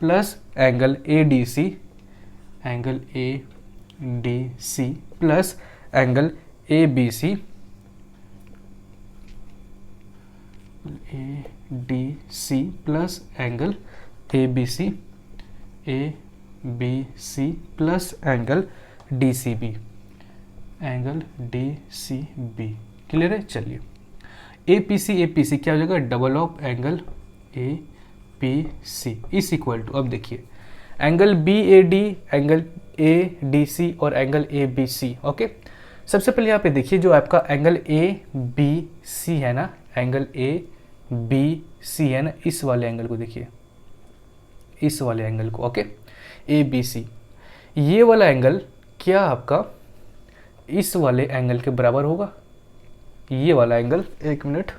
plus angle A D C, angle A D C plus angle A B C, A D C plus angle A B C, A B C plus angle D C B, angle D C B. Clear है? चलिए ए पी सी क्या हो जाएगा? Double of angle A P C is equal to, अब देखिए angle B A D, angle A D C और angle A B C. Okay, सबसे पहले यहाँ पे देखिए जो आपका एंगल ए बी सी है ना, एंगल ए बी सी है ना, इस वाले एंगल को देखिए, इस वाले एंगल को। ओके, ए बी सी, ये वाला एंगल क्या आपका इस वाले एंगल के बराबर होगा? ये वाला एंगल, एक मिनट,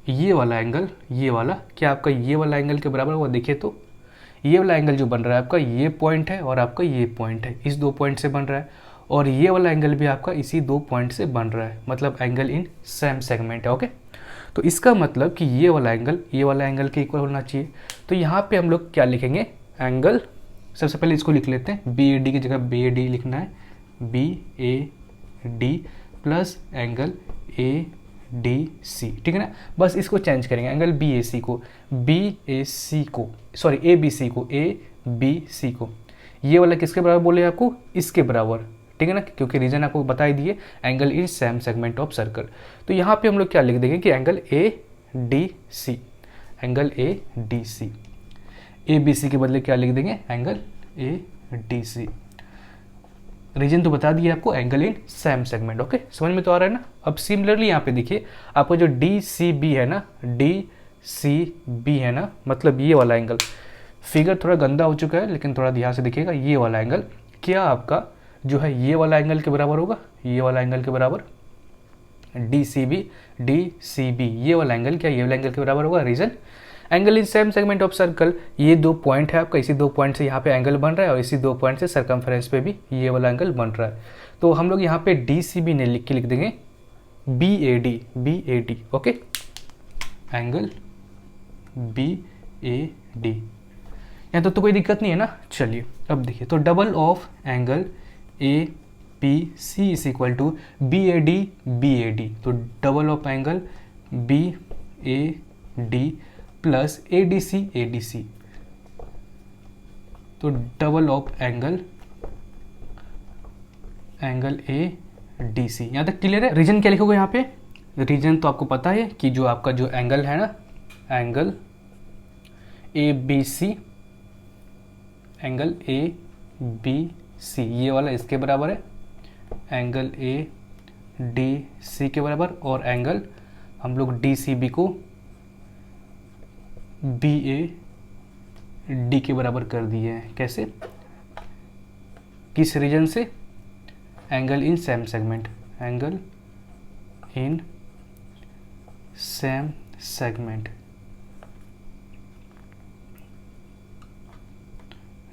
ये वाला एंगल, ये वाला क्या आपका ये वाला एंगल के बराबर होगा? देखिए तो ये वाला एंगल जो बन रहा है आपका, ये पॉइंट है और आपका ये पॉइंट है, इस दो पॉइंट से बन रहा है, और ये वाला एंगल भी आपका इसी दो पॉइंट से बन रहा है, मतलब एंगल इन सेम सेगमेंट है। ओके, तो इसका मतलब कि ये वाला एंगल के इक्वल होना चाहिए। तो यहाँ पे हम लोग क्या लिखेंगे? एंगल, सबसे पहले इसको लिख लेते हैं, बी ए डी की जगह बी ए डी लिखना है, B A D plus angle A D C. ठीक है ना, बस इसको चेंज करेंगे, एंगल बी ए सी को सॉरी ए बी सी को, ए बी सी को, ये वाला किसके बराबर बोले आपको? इसके बराबर। ठीक है ना, क्योंकि रीजन आपको बता ही दिए, angle is same segment of circle. तो यहाँ पे हम लोग क्या लिख देंगे कि angle A D C, angle A D C, A B C के बदले क्या लिख देंगे? Angle A D C. Reason तो बता दिए आपको, angle in same segment. Okay, समझ में तो आ रहा है ना? अब सिमिलरली यहाँ पे देखिए आपको जो डी सी बी है ना, डी सी बी है ना, मतलब ये वाला एंगल, फिगर थोड़ा गंदा हो चुका है लेकिन थोड़ा ध्यान से देखिएगा, ये वाला एंगल क्या आपका जो है ये वाला एंगल के बराबर होगा? ये वाला एंगल के बराबर, डी सी बी, ये वाला एंगल क्या ये वाला एंगल के बराबर होगा? Reason angle in same segment of circle, ये दो पॉइंट है आपका, इसी दो पॉइंट से यहाँ पे एंगल बन रहा है और इसी दो पॉइंट से सर्कमफेरेंस पे भी ये वाला एंगल बन रहा है। तो हम लोग यहाँ पे डी सी बी ने लिख देंगे B A D. Okay, angle B A D, यहाँ तो कोई दिक्कत नहीं है ना? चलिए अब देखिए, तो double of angle A P C is equal to B A D, तो double of angle B A D plus A D C, तो double of angle A D C. यहाँ तक क्लियर है? रीजन क्या लिखोगे यहाँ पे? रीजन तो आपको पता है कि जो आपका जो एंगल है ना, angle A B C, angle A B C ये वाला इसके बराबर है, एंगल ए डी सी के बराबर, और एंगल हम लोग डी सी बी को बी ए डी के बराबर कर दिए हैं। कैसे? किस रीजन से? Angle in same segment, angle in same segment,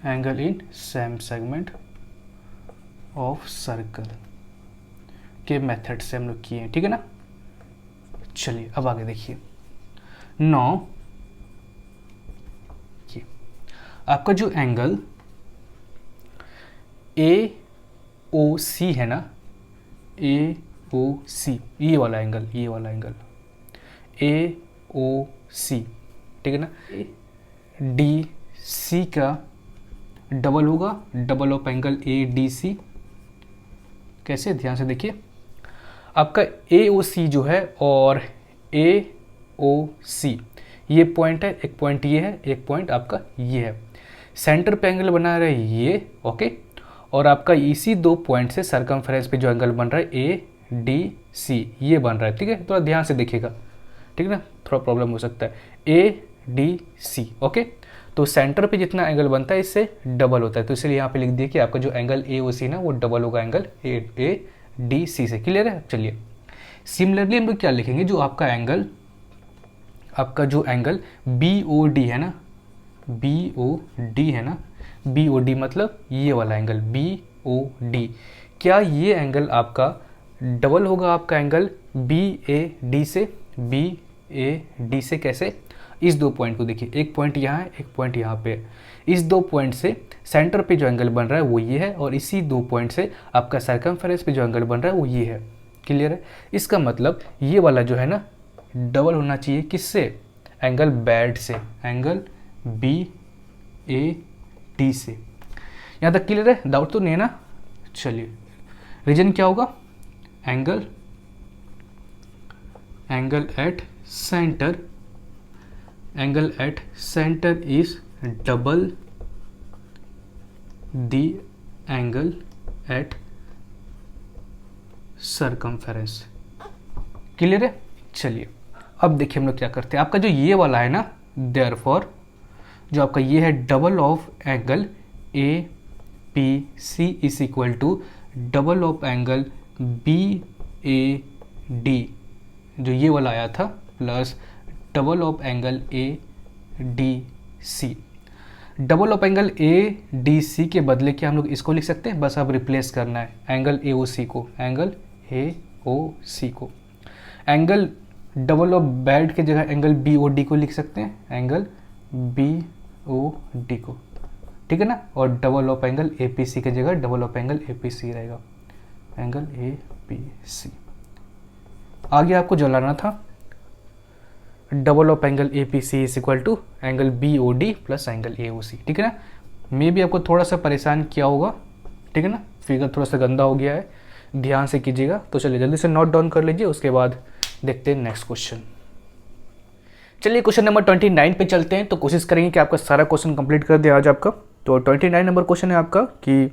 angle in same segment of circle के मेथड से हम लोग किए हैं। ठीक है ना? चलिए अब आगे देखिए, नाउ आपका जो एंगल ए ओ सी है ना, ए ओ सी, ये वाला एंगल ए ओ सी, ठीक है ना, डी सी का डबल होगा, double of angle A D C. कैसे? ध्यान से देखिए, आपका ए ओ सी जो है और ए ओ सी ये पॉइंट है, एक पॉइंट ये है, एक पॉइंट आपका ये है, सेंटर पे एंगल बना रहा है ये। ओके, और आपका इसी दो पॉइंट से सर्कमफेरेंस पे जो एंगल बन रहा है ए डी सी ये बन रहा है। ठीक है, थोड़ा ध्यान से देखिएगा, ठीक है ना, थोड़ा प्रॉब्लम हो सकता है। ए डी सी, ओके, तो सेंटर पे जितना एंगल बनता है इससे डबल होता है, तो इसलिए यहाँ पे लिख दिया कि आपका जो एंगल ए ओ सी ना वो डबल होगा एंगल ए डी सी से। क्लियर है? चलिए सिमिलरली हम लोग क्या लिखेंगे, जो आपका एंगल, आपका जो एंगल बी ओ डी है ना, बी ओ डी है ना, बी ओ डी मतलब ये वाला एंगल बी ओ डी, क्या ये एंगल आपका डबल होगा आपका एंगल बी ए डी से, बी ए डी से कैसे, इस दो पॉइंट को देखिए, एक पॉइंट यहाँ है, एक पॉइंट यहाँ पे है, इस दो पॉइंट से सेंटर पे जो एंगल बन रहा है वो ये है, और इसी दो पॉइंट से आपका सर्कमफेरेंस पे जो एंगल बन रहा है वो ये है। क्लियर है? इसका मतलब ये वाला जो है ना डबल होना चाहिए किससे, एंगल बैड से, एंगल बी ए डी से। यहाँ तक क्लियर है? डाउट तो नहीं है ना? चलिए, रीजन क्या होगा, angle at centre, angle at centre is double the angle at circumference. Clear है? चलिए अब देखिए हम लोग क्या करते हैं, आपका जो ये वाला है ना, देयरफॉर जो आपका ये है double of angle A P C is equal to double of angle B A D, जो ये वाला आया था, plus double of angle A D C. Double of angle A D C के बदले क्या हम लोग इसको लिख सकते हैं, बस अब रिप्लेस करना है एंगल ए ओ सी को, एंगल ए ओ सी को। एंगल डबल ऑफ बैड के जगह एंगल बी ओ डी को लिख सकते हैं, एंगल बी ओ डी को, ठीक है ना। और double of angle A P C के जगह double of angle A P C रहेगा, एंगल ए पी सी। आगे आपको जो लाना था, double of angle A P C is equal to angle B O D plus angle A O C, ठीक है ना। मे भी आपको थोड़ा सा परेशान किया होगा, ठीक है ना, फिगर थोड़ा सा गंदा हो गया है, ध्यान से कीजिएगा। तो चलिए जल्दी से नोट डाउन कर लीजिए, उसके बाद देखते हैं नेक्स्ट क्वेश्चन। चलिए क्वेश्चन नंबर 29 पे चलते हैं, तो कोशिश करेंगे कि आपका सारा क्वेश्चन कंप्लीट कर दे आज आपका। तो 29 नंबर क्वेश्चन है आपका कि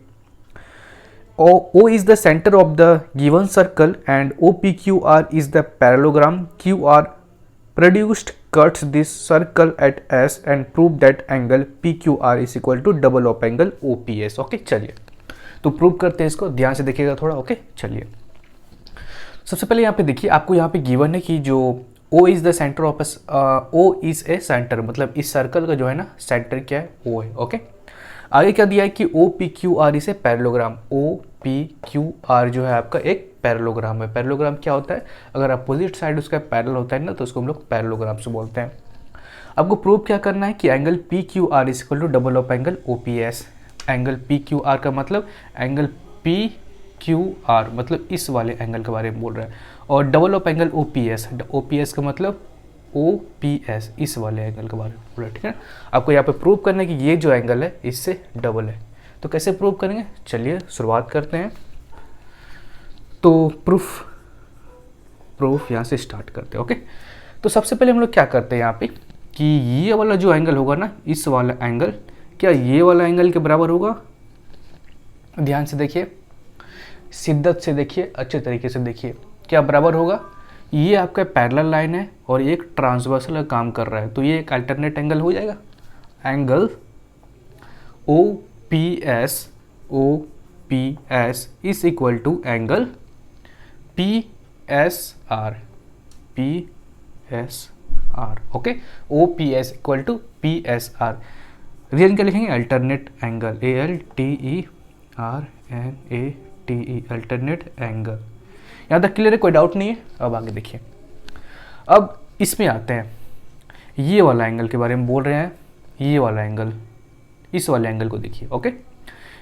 O is the center of the given circle and OPQR is the parallelogram QR produced cuts this circle at S and prove that angle PQR is equal to double of angle OPS। Okay चलिए तो प्रूव करते हैं इसको, ध्यान से देखिएगा थोड़ा। ओके चलिए, सबसे पहले यहाँ पे देखिए, आपको यहाँ पे गिवन है कि जो O is the centre of O is a centre, मतलब इस सर्कल का जो है ना सेंटर क्या है, O है। ओके आगे क्या दिया है कि OPQR इसे पैरेललोग्राम, OPQR जो है आपका एक पैरेललोग्राम है। पैरेललोग्राम क्या होता है, अगर अपोजिट साइड उसका पैरेलल होता है ना तो उसको हम लोग पैरेललोग्राम से बोलते हैं। आपको प्रूव क्या करना है कि angle PQR is equal to double of angle OPS। Angle PQR का मतलब एंगल PQR मतलब इस वाले एंगल के बारे में बोल रहा है, और डबल ऑफ एंगल OPS का मतलब OPS इस वाले एंगल के बारे में बोल रहा है, ठीक है। आपको यहाँ पे प्रूव करना है कि ये जो एंगल है इससे डबल है। तो कैसे प्रूव करेंगे, चलिए शुरुआत करते हैं। तो प्रूफ यहाँ से स्टार्ट करते हैं। ओके तो सबसे पहले हम लोग क्या करते हैं यहाँ पे कि ये वाला जो एंगल होगा ना, इस वाला एंगल क्या ये वाला एंगल के बराबर होगा। ध्यान से देखिए, शिद्दत से देखिए, अच्छे तरीके से देखिए, क्या बराबर होगा। ये आपका पैरेलल लाइन है और ये एक ट्रांसवर्सल का काम कर रहा है, तो ये एक अल्टरनेट एंगल हो जाएगा। Angle OPS is equal to angle PSR। Okay OPS equal to PSR। Reason क्या लिखेंगे, alternate angle, ALTERNATE alternate angle. यहाँ तक क्लियर है, कोई डाउट नहीं है। अब आगे देखिए, अब इसमें आते हैं, ये वाला एंगल के बारे में बोल रहे हैं, ये वाला एंगल, इस वाले एंगल को देखिए। ओके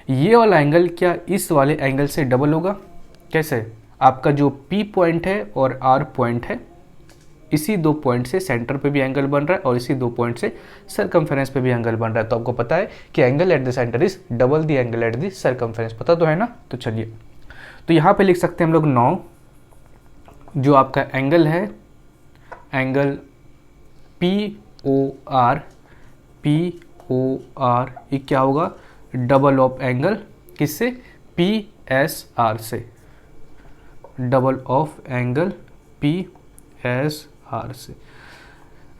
ये वाला एंगल क्या इस वाले एंगल से डबल होगा। कैसे, आपका जो P पॉइंट है और R पॉइंट है, इसी दो पॉइंट से सेंटर पे भी एंगल बन रहा है और इसी दो पॉइंट से सर्कमफेरेंस पे भी एंगल बन रहा है। तो आपको पता है कि angle at the centre is double the angle at the circumference, पता तो है ना। तो चलिए, तो यहाँ पे लिख सकते हैं हम लोग 9, जो आपका एंगल है, एंगल POR ये क्या होगा, डबल ऑफ एंगल किससे, PSR से, डबल ऑफ एंगल PSR से।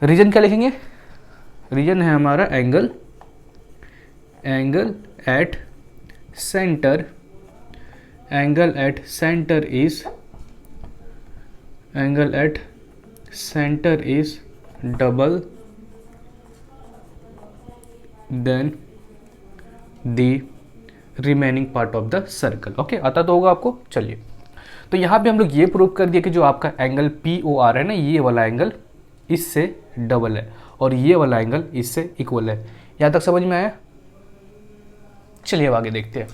रीजन क्या लिखेंगे, रीजन है हमारा angle at centre, angle at centre is double than the remaining part of the circle. Okay आता तो होगा आपको। चलिए, तो यहाँ पे हम लोग ये प्रूव कर दिया कि जो आपका एंगल POR है ना, ये वाला एंगल इससे डबल है और ये वाला एंगल इससे इक्वल है। यहाँ तक समझ में आया? चलिए अब आगे देखते हैं।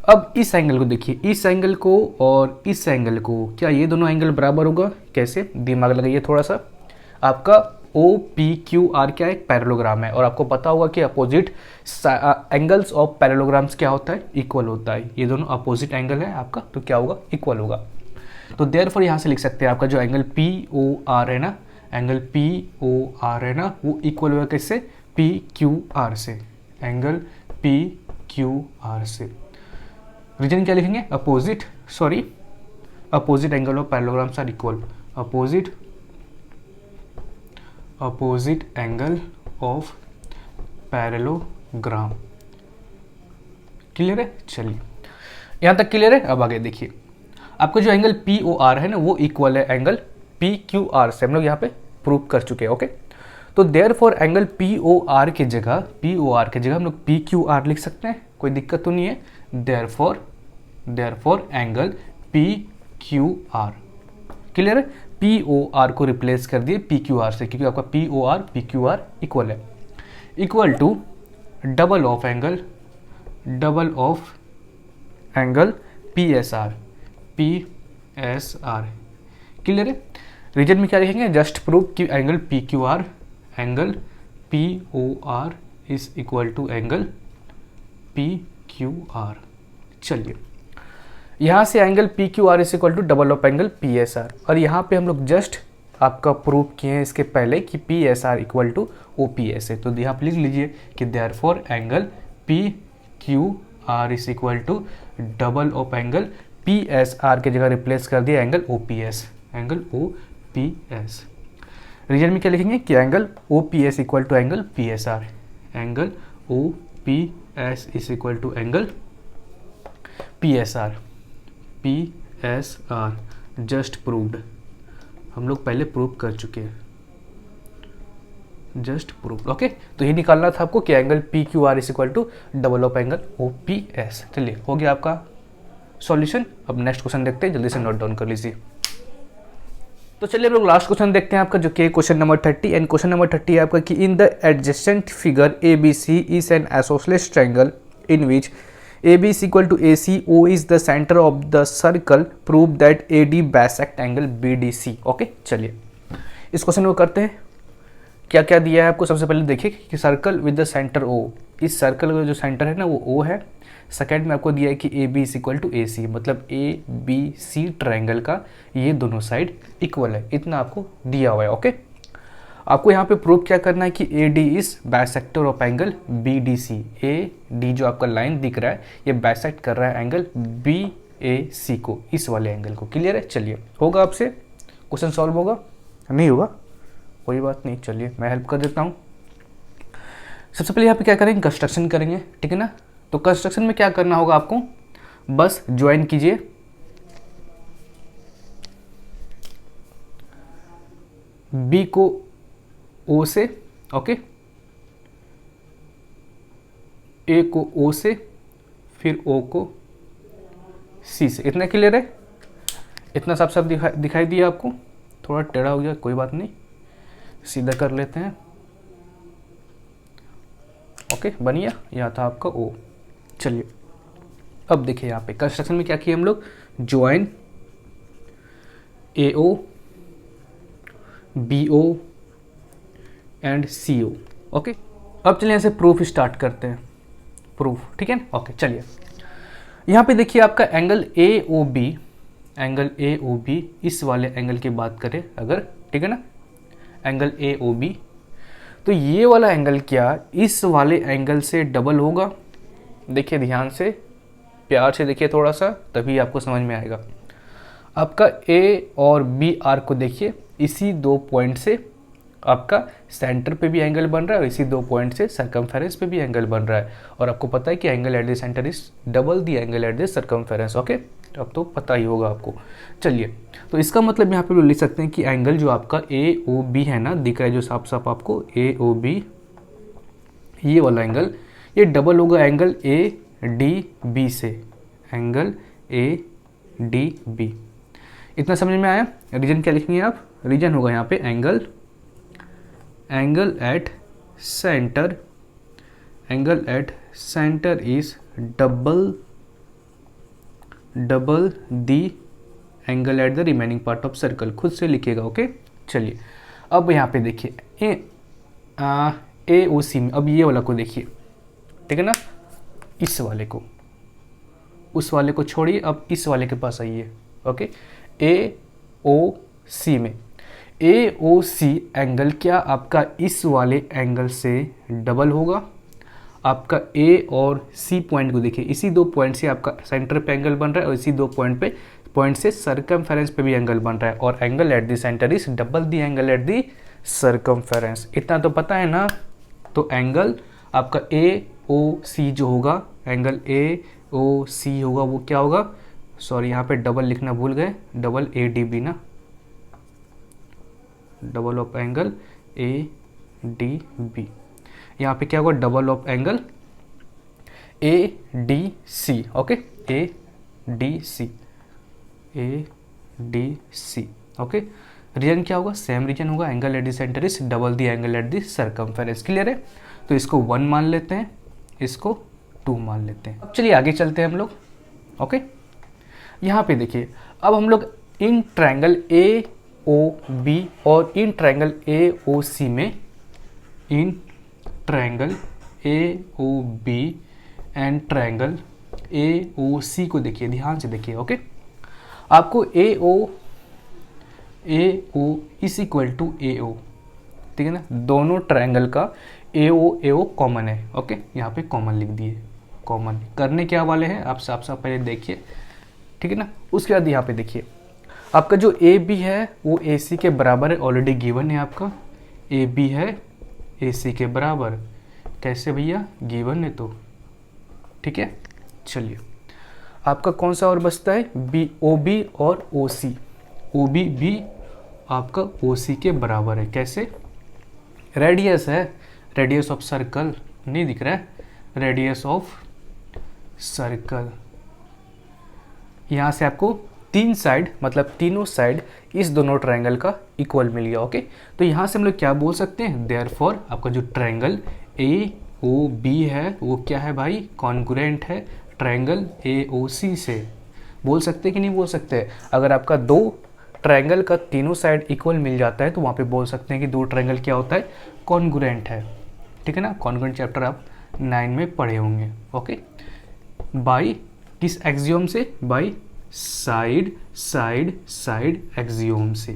अब इस एंगल को देखिए, इस एंगल को और इस एंगल को, क्या ये दोनों एंगल बराबर होगा? कैसे? दिमाग लगाइए थोड़ा सा। आपका ओ पी क्यू आर क्या है? एक पैरेललोग्राम है और आपको पता होगा कि अपोजिट एंगल्स ऑफ पैरेललोग्राम्स क्या होता है? इक्वल होता है। ये दोनों अपोजिट एंगल है आपका, तो क्या होगा? इक्वल होगा। तो देयरफॉर यहाँ से लिख सकते हैं आपका जो एंगल पी ओ आर है ना, एंगल पी ओ आर है ना, वो इक्वल होगा किससे? पी क्यू आर से, एंगल पी क्यू आर से। रीजन क्या लिखेंगे? Opposite angle of parallelograms are equal, opposite angle of parallelogram. Clear है? चलिए यहाँ तक क्लियर है। अब आगे देखिए, आपका जो एंगल पी ओ आर है ना, वो इक्वल है एंगल पी क्यू आर से। हम लोग यहाँ पे प्रूव कर चुके हैं। ओके, तो therefore angle P O R की जगह हम लोग पी क्यू आर लिख सकते हैं, कोई दिक्कत तो नहीं है। Therefore angle P Q R, clear है? पी ओ आर को रिप्लेस कर दिए पी क्यू आर से, क्योंकि आपका P O R P Q R equal है। Equal to double of angle P S R, clear है? रीजन में क्या लिखेंगे? जस्ट प्रूव कि angle P Q R, angle P O R is equal to angle P Q R. चलिए यहाँ से angle P Q R is equal to double of angle P S R, और यहाँ पे हम लोग जस्ट आपका प्रूव किए हैं इसके पहले कि P S R equal to O P S है। तो यहाँ पे लिख लीजिए कि therefore angle P Q R is equal to double of angle P S R की जगह रिप्लेस कर दिया angle O P S, angle O P S. Reason में क्या लिखेंगे कि angle O P S equal to angle P S R, angle O P S is equal to angle P S are, just proved. हम लोग पहले प्रूव कर चुके हैं, जस्ट प्रूव। ओके, तो ये निकालना था आपको कि angle P Q R is equal to double of angle O P S. चलिए हो गया आपका सॉल्यूशन। अब नेक्स्ट क्वेश्चन देखते हैं, जल्दी से नोट डाउन कर लीजिए। तो चलिए हम लोग लास्ट क्वेश्चन देखते हैं आपका, जो कि question number 30। And question number 30 है आपका कि in the adjacent figure A B C is an isosceles triangle in which AB is equal to AC, O is the center of the circle, prove that AD bisect angle BDC। Okay, चलिए इस क्वेश्चन को करते हैं। क्या क्या दिया है आपको? सबसे पहले देखिए कि circle with the centre O, इस सर्कल का जो सेंटर है ना वो O है। सेकेंड में आपको दिया है कि AB is equal to AC, मतलब ABC ट्रायंगल का ये दोनों साइड इक्वल है, इतना आपको दिया हुआ है। ओके, आपको यहाँ पे प्रूव क्या करना है कि AD is bisector of angle BDC। AD जो आपका लाइन दिख रहा है ये बाइसेक्ट कर रहा है एंगल BAC को, इस वाले एंगल को। क्लियर है? चलिए होगा आपसे क्वेश्चन सॉल्व होगा? नहीं होगा, कोई बात नहीं, चलिए मैं हेल्प कर देता हूँ। सबसे पहले यहाँ पे क्या करेंगे? कंस्ट्रक्शन करेंगे, ठीक है ना। तो कंस्ट्रक्शन में क्या करना होगा आपको? बस ज्वाइन कीजिए B को O से, ओके, A को O से, फिर O को C से। इतना क्लियर है? इतना साफ साफ दिखाई दिया आपको? थोड़ा टेढ़ा हो गया, कोई बात नहीं, सीधा कर लेते हैं। ओके, बनिया, यहाँ था आपका O। चलिए अब देखिए यहाँ पे कंस्ट्रक्शन में क्या किया हम लोग? Join AO BO and CO। Okay, अब चलिए यहाँ से प्रूफ स्टार्ट करते हैं। प्रूफ, ठीक है ना? ओके, चलिए यहाँ पे देखिए आपका एंगल AOB, इस वाले एंगल की बात करें अगर, ठीक है ना, एंगल AOB, तो ये वाला एंगल क्या इस वाले एंगल से डबल होगा? देखिए ध्यान से, प्यार से देखिए थोड़ा सा, तभी आपको समझ में आएगा। आपका A और B आर्क को देखिए, इसी दो पॉइंट से आपका सेंटर पे भी एंगल बन रहा है और इसी दो पॉइंट से सर्कमफेरेंस पे भी एंगल बन रहा है। और आपको पता है कि angle at the centre is double the angle at the circumference. Okay, अब तो पता ही होगा आपको। चलिए, तो इसका मतलब यहाँ पे लिख सकते हैं कि एंगल जो आपका AOB है ना, दिख रहा है जो साफ साफ आपको AOB, ये वाला एंगल, ये डबल होगा एंगल ADB से, एंगल ADB। इतना समझ में आया? रीजन क्या लिखेंगे आप? रीजन होगा यहाँ पे angle angle at centre, angle at centre is double the angle at the remaining part of circle. खुद से लिखिएगा, ओके। चलिए अब यहाँ पे देखिए ए ओ सी में, अब ये वाला को देखिए, ठीक है ना, इस वाले को, उस वाले को छोड़िए, अब इस वाले के पास आइए, ओके। ए ओ सी में, ए ओ सी एंगल क्या आपका इस वाले एंगल से डबल होगा? आपका ए और सी पॉइंट को देखिए, इसी दो पॉइंट से आपका सेंटर पे एंगल बन रहा है और इसी दो पॉइंट से सरकमफेरेंस पे भी एंगल बन रहा है, और angle at the centre is double the angle at the circumference. इतना तो पता है ना। तो एंगल आपका ए ओ सी जो होगा, एंगल ए ओ सी होगा, वो क्या होगा, सॉरी यहाँ पे डबल लिखना भूल गए, डबल ए डी बी ना, double of angle A D B. यहाँ पे क्या होगा, double of angle A D C, okay, A D C, A D C, okay. Reason क्या होगा, सेम रीजन होगा, angle at the centre is double the angle at the circumference. Clear है? तो इसको 1 मान लेते हैं, इसको 2 मान लेते हैं। अब चलिए आगे चलते हैं हम लोग, ओके। यहाँ पे देखिए, अब हम लोग इन ट्रायंगल ए ओ बी और इन ट्रायंगल ए ओ सी में, in triangle A O B and triangle A O C को देखिए, ध्यान से देखिए, ओके। आपको A O is equal to A O, ठीक है ना, दोनों ट्रायंगल का ए ओ कॉमन है, ओके। यहाँ पे कॉमन लिख दिए, कॉमन करने क्या वाले हैं आप साफ साफ पहले देखिए, ठीक है ना। उसके बाद यहाँ पे देखिए, आपका जो ए बी है वो ए सी के बराबर है, ऑलरेडी गिवन है आपका, ए बी है ए सी के बराबर। कैसे भैया, गिवन है तो, ठीक है। चलिए आपका कौन सा और बचता है, बी ओ बी और ओ सी, ओ बी भी आपका ओ सी के बराबर है। कैसे, रेडियस है, रेडियस ऑफ सर्कल नहीं दिख रहा है, रेडियस ऑफ सर्कल। यहाँ से आपको 3 साइड, मतलब तीनों साइड इस दोनों ट्रायंगल का इक्वल मिल गया, ओके। तो यहाँ से हम लोग क्या बोल सकते हैं, देयरफॉर आपका जो ट्रायंगल ए ओ बी है वो क्या है भाई, कॉन्ग्रुएंट है ट्रायंगल ए ओ सी से। बोल सकते कि नहीं बोल सकते? अगर आपका 2 ट्रायंगल का तीनों साइड इक्वल मिल जाता है तो वहाँ पे बोल सकते हैं कि 2 ट्रायंगल क्या होता है, कॉन्ग्रुएंट है, ठीक है ना। कॉन्ग्रुएंट चैप्टर आप 9 में पढ़े होंगे, ओके। बाई किस एक्सियोम से, by side side side axiom से,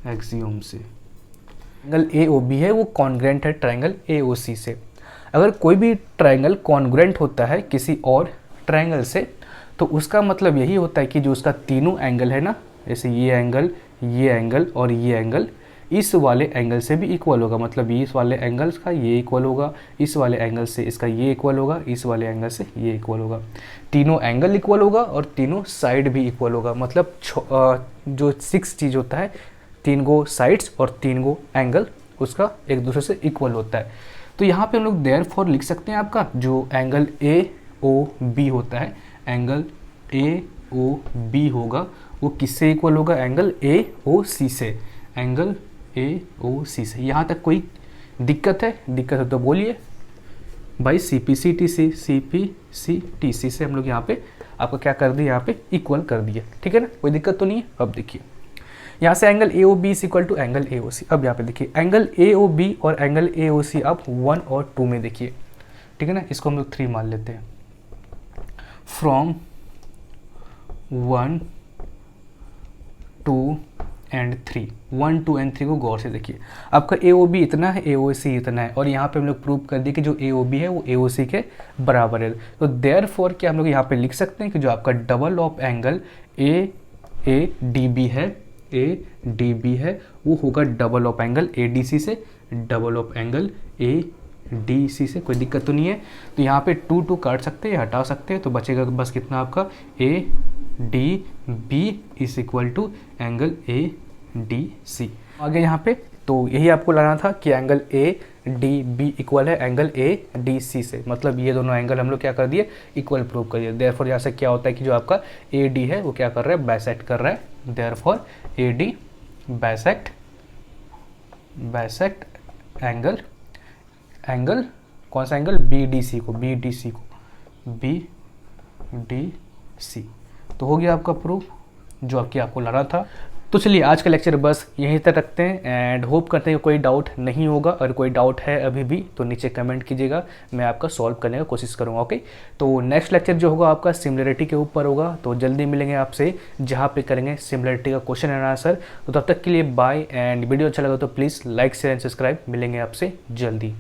एक्सियोम से। ट्रायंगल ए ओ बी है वो कॉन्ग्रुएंट है ट्रायंगल ए ओ सी से। अगर कोई भी ट्रायंगल कॉन्ग्रुएंट होता है किसी और ट्रायंगल से तो उसका मतलब यही होता है कि जो उसका तीनों एंगल है ना, जैसे ये एंगल और ये एंगल इस वाले एंगल से भी इक्वल होगा, मतलब इस वाले एंगल्स का ये इक्वल होगा, इस वाले एंगल से इसका ये इक्वल होगा, इस वाले एंगल से ये इक्वल होगा। तीनों एंगल इक्वल होगा और तीनों साइड भी इक्वल होगा, मतलब जो 6 चीज़ होता है, 3 गो साइड्स और 3 गो एंगल उसका एक दूसरे से इक्वल होता है। तो यहाँ पे हम लोग देयरफॉर लिख सकते हैं आपका जो एंगल ए ओ बी होता है, एंगल ए ओ बी होगा वो किससे इक्वल होगा, एंगल ए ओ सी से, एंगल ए ओ सी से। यहाँ तक कोई दिक्कत है? दिक्कत है तो बोलिए भाई। C P C T C से हम लोग यहाँ पे आपका क्या कर दिए, यहाँ पे इक्वल कर दिए, ठीक है ना, कोई दिक्कत तो नहीं है। अब देखिए यहाँ से angle A O B is equal to angle A O C. अब यहाँ पे देखिए एंगल ए ओ बी और एंगल ए ओ सी आप 1 और 2 में देखिए, ठीक है ना, इसको हम लोग 3 मान लेते हैं। फ्रॉम 1 2 एंड 3, 1 2 एंड 3 को गौर से देखिए। आपका ए ओ बी इतना है, ए ओ सी इतना है, और यहाँ पे हम लोग प्रूव कर दिए कि जो ए ओ बी है वो ए ओ सी के बराबर है। तो देयरफॉर क्या हम लोग यहाँ पे लिख सकते हैं कि जो आपका double of angle A D B है, ए डी बी है वो होगा double of angle A D C से, double of angle A D C से। कोई दिक्कत तो नहीं है। तो यहाँ पे 2 2 काट सकते हैं, हटा सकते हैं, तो बचेगा बस कितना आपका A D B is equal to angle A D C. आगे यहाँ पे तो यही आपको लगाना था कि angle A D B equal है एंगल ए डी सी से, मतलब ये दोनों एंगल हम लोग क्या कर दिए, इक्वल प्रूव कर दिए। देयरफॉर यहाँ से क्या होता है कि जो आपका ए डी है वो क्या कर रहा है, बाइसेक्ट कर रहा है। Therefore A D bisect angle, angle कौन सा एंगल, बी डी सी को, बी डी सी को, बी डी सी। तो हो गया आपका प्रूफ जो आपको लाना था। तो चलिए आज का लेक्चर बस यहीं तक रखते हैं एंड होप करते हैं कि कोई डाउट नहीं होगा। अगर कोई डाउट है अभी भी तो नीचे कमेंट कीजिएगा, मैं आपका सॉल्व करने का कोशिश करूँगा। ओके, तो नेक्स्ट लेक्चर जो होगा आपका सिमिलरिटी के ऊपर होगा। तो जल्दी मिलेंगे आपसे जहाँ पे करेंगे सिमिलरिटी का क्वेश्चन एंड आंसर। तो तब तक के लिए बाय एंड वीडियो अच्छा लगा तो please like share and subscribe. मिलेंगे आपसे जल्दी।